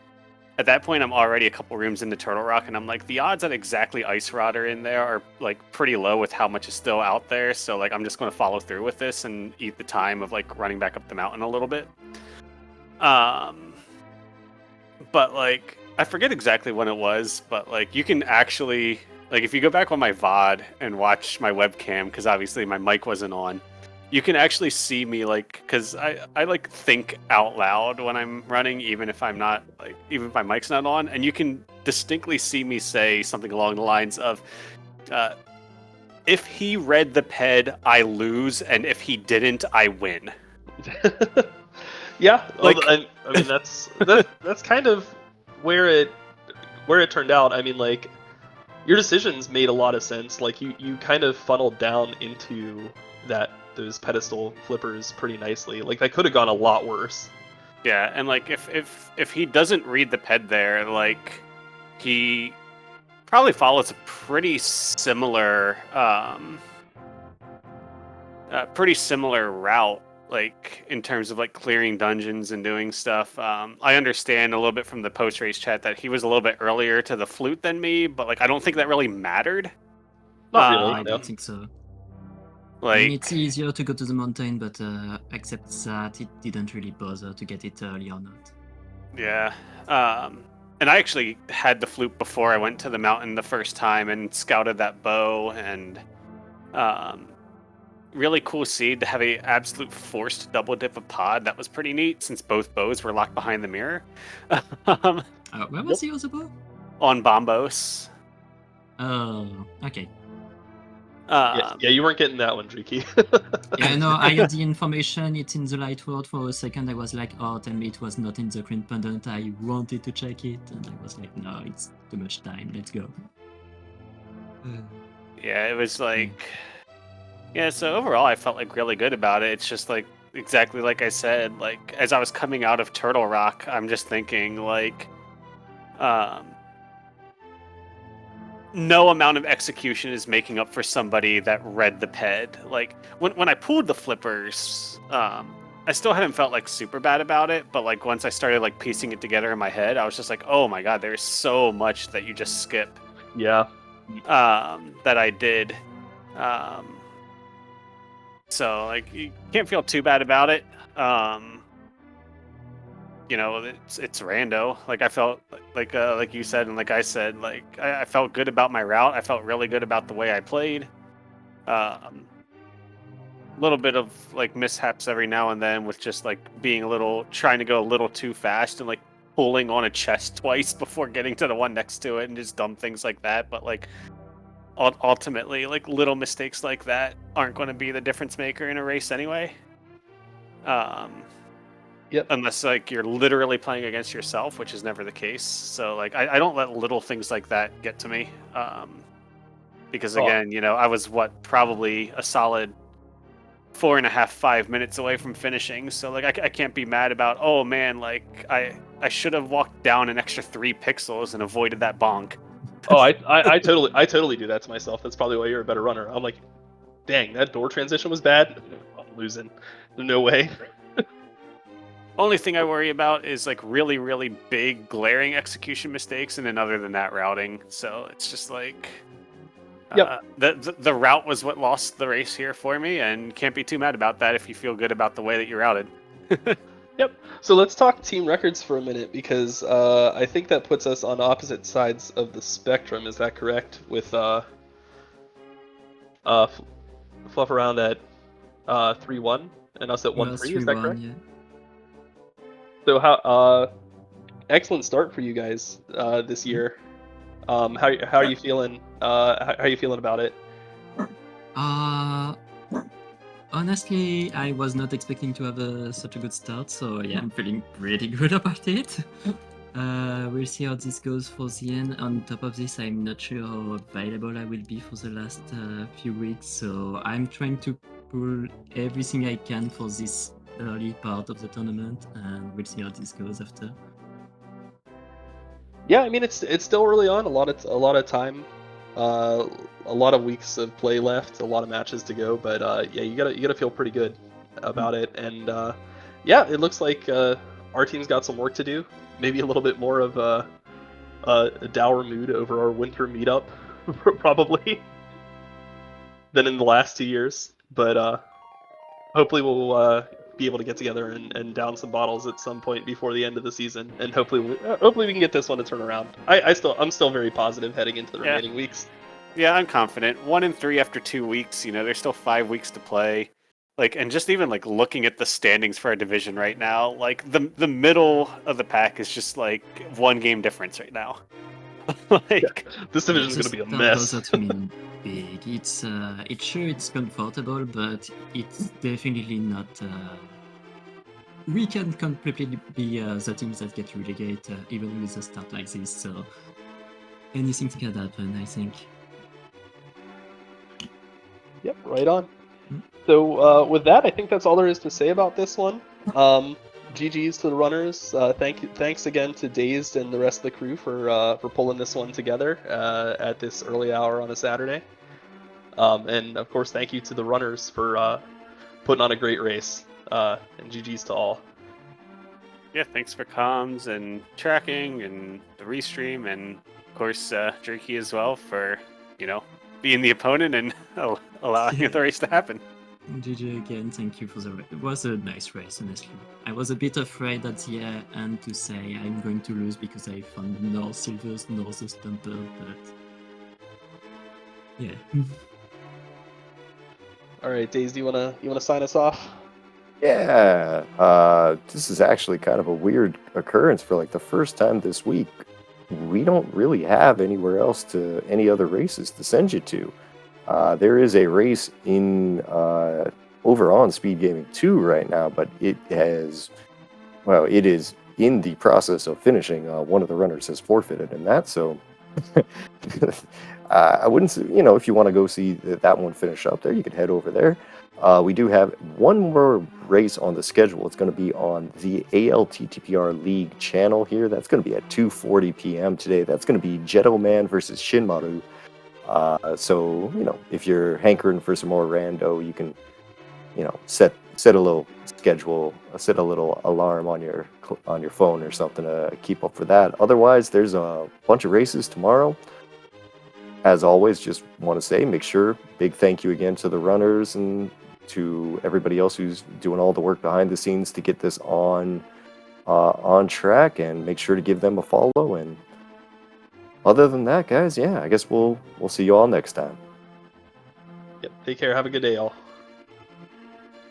at that point I'm already a couple rooms into Turtle Rock, and I'm like, the odds that exactly Ice Rod are in there are like pretty low with how much is still out there. So like I'm just going to follow through with this and eat the time of like running back up the mountain a little bit. But like I forget exactly when it was, but like you can actually like if you go back on my VOD and watch my webcam, because obviously my mic wasn't on, you can actually see me like because I like think out loud when I'm running, even if I'm not like even if my mic's not on, and you can distinctly see me say something along the lines of if he read the ped, I lose, and if he didn't, I win. Yeah, Like- I mean that's kind of where it turned out. I mean, like your decisions made a lot of sense. Like you kind of funneled down into those pedestal flippers pretty nicely. Like that could have gone a lot worse. Yeah, and like if he doesn't read the ped there, like he probably follows a pretty similar route, like in terms of like clearing dungeons and doing stuff. I understand a little bit from the post race chat that he was a little bit earlier to the flute than me, but like I don't think that really mattered. Not really. I no. don't think so. I Like mean, it's easier to go to the mountain, but except that it didn't really bother to get it early or not. yeah. And I actually had the flute before I went to the mountain the first time and scouted that bow, and really cool seed to have a absolute forced double dip of pod. That was pretty neat since both bows were locked behind the mirror. Where was the other bow? On Bombos. Oh, okay. Yeah, you weren't getting that one, Driki. Yeah, no, I had the information. It's in the light world for a second. I was like, oh, tell me it was not in the green pendant. I wanted to check it, and I was like, no, it's too much time. Let's go. Yeah, it was like... Yeah, so overall I felt like really good about it. It's just like, exactly like I said, like as I was coming out of Turtle Rock, I'm just thinking like... no amount of execution is making up for somebody that read the ped. Like when I pulled the flippers, I still hadn't felt like super bad about it, but like once I started like piecing it together in my head, I was just like, oh my god, there's so much that you just skip. Yeah. That I did. So like you can't feel too bad about it. You know, it's rando. Like I felt like you said and like I said, like I felt good about my route. I felt really good about the way I played. A little bit of like mishaps every now and then with just like trying to go a little too fast and like pulling on a chest twice before getting to the one next to it and just dumb things like that. But like ultimately, like little mistakes like that aren't going to be the difference maker in a race anyway. Yep. Unless like you're literally playing against yourself, which is never the case. So like I don't let little things like that get to me. Because again, you know, I was probably a solid 4.5-5 minutes away from finishing. So like I can't be mad about, oh man, like I should have walked down an extra 3 pixels and avoided that bonk. Oh, I totally do that to myself. That's probably why you're a better runner. I'm like, dang, that door transition was bad. I'm losing. No way. Only thing I worry about is like really, really big glaring execution mistakes, and then other than that, routing. So it's just like, the route was what lost the race here for me, and can't be too mad about that if you feel good about the way that you routed. Yep. So let's talk team records for a minute, because I think that puts us on opposite sides of the spectrum. Is that correct? With Fluff around at 3-1 and us at 1-3. Is that correct? Yeah. So how excellent start for you guys this year. How are you feeling? How are you feeling about it? Honestly, I was not expecting to have such a good start, so yeah, I'm feeling pretty good about it. We'll see how this goes for the end. On top of this, I'm not sure how available I will be for the last few weeks, so I'm trying to pull everything I can for this early part of the tournament, and we'll see how this goes after. Yeah, I mean it's still early on. A lot of time, a lot of weeks of play left, a lot of matches to go. But yeah, you gotta feel pretty good about it. And yeah, it looks like our team's got some work to do. Maybe a little bit more of a dour mood over our winter meetup, probably, than in the last 2 years. But hopefully we'll be able to get together and down some bottles at some point before the end of the season, and hopefully we can get this one to turn around. I'm still very positive heading into the Yeah. remaining weeks. Yeah, I'm confident. 1-3 after 2 weeks. There's still 5 weeks to play. And just even looking at the standings for our division right now, the middle of the pack is just one game difference right now. This division is Yeah, going to be a that mess. doesn't mean big. It's sure it's comfortable, but it's definitely not. We can completely be the teams that get relegated even with a start like this. So anything can happen, I think. Yep, right on. So with that, I think that's all there is to say about this one. GG's to the runners. Thanks again to Dazed and the rest of the crew for pulling this one together at this early hour on a Saturday. And of course, thank you to the runners for putting on a great race. And GG's to all. Yeah, thanks for comms and tracking and the restream, and of course Jerky as well for being the opponent and allowing the race to happen. GG again, thank you for the race. It was a nice race, honestly. I was a bit afraid at the end to say I'm going to lose because I found no silvers nor the stumper, but yeah. All right, Daze, you wanna sign us off? Yeah, this is actually kind of a weird occurrence for the first time this week. We don't really have anywhere else any other races to send you to. There is a race in over on SpeedGaming 2 right now, but it is in the process of finishing. One of the runners has forfeited in that, so I wouldn't say, if you want to go see that one finish up there, you could head over there. We do have one more race on the schedule. It's going to be on the ALTTPR League channel here. That's going to be at 2:40 p.m. today. That's going to be Jetto Man versus Shinmaru. So, if you're hankering for some more rando, you can, set a little schedule, set a little alarm on your phone or something to keep up for that. Otherwise, there's a bunch of races tomorrow. As always, just want to say, make sure, big thank you again to the runners and to everybody else who's doing all the work behind the scenes to get this on track, and make sure to give them a follow. And other than that, guys, yeah, I guess we'll see you all next time. Yep. Take care. Have a good day, y'all.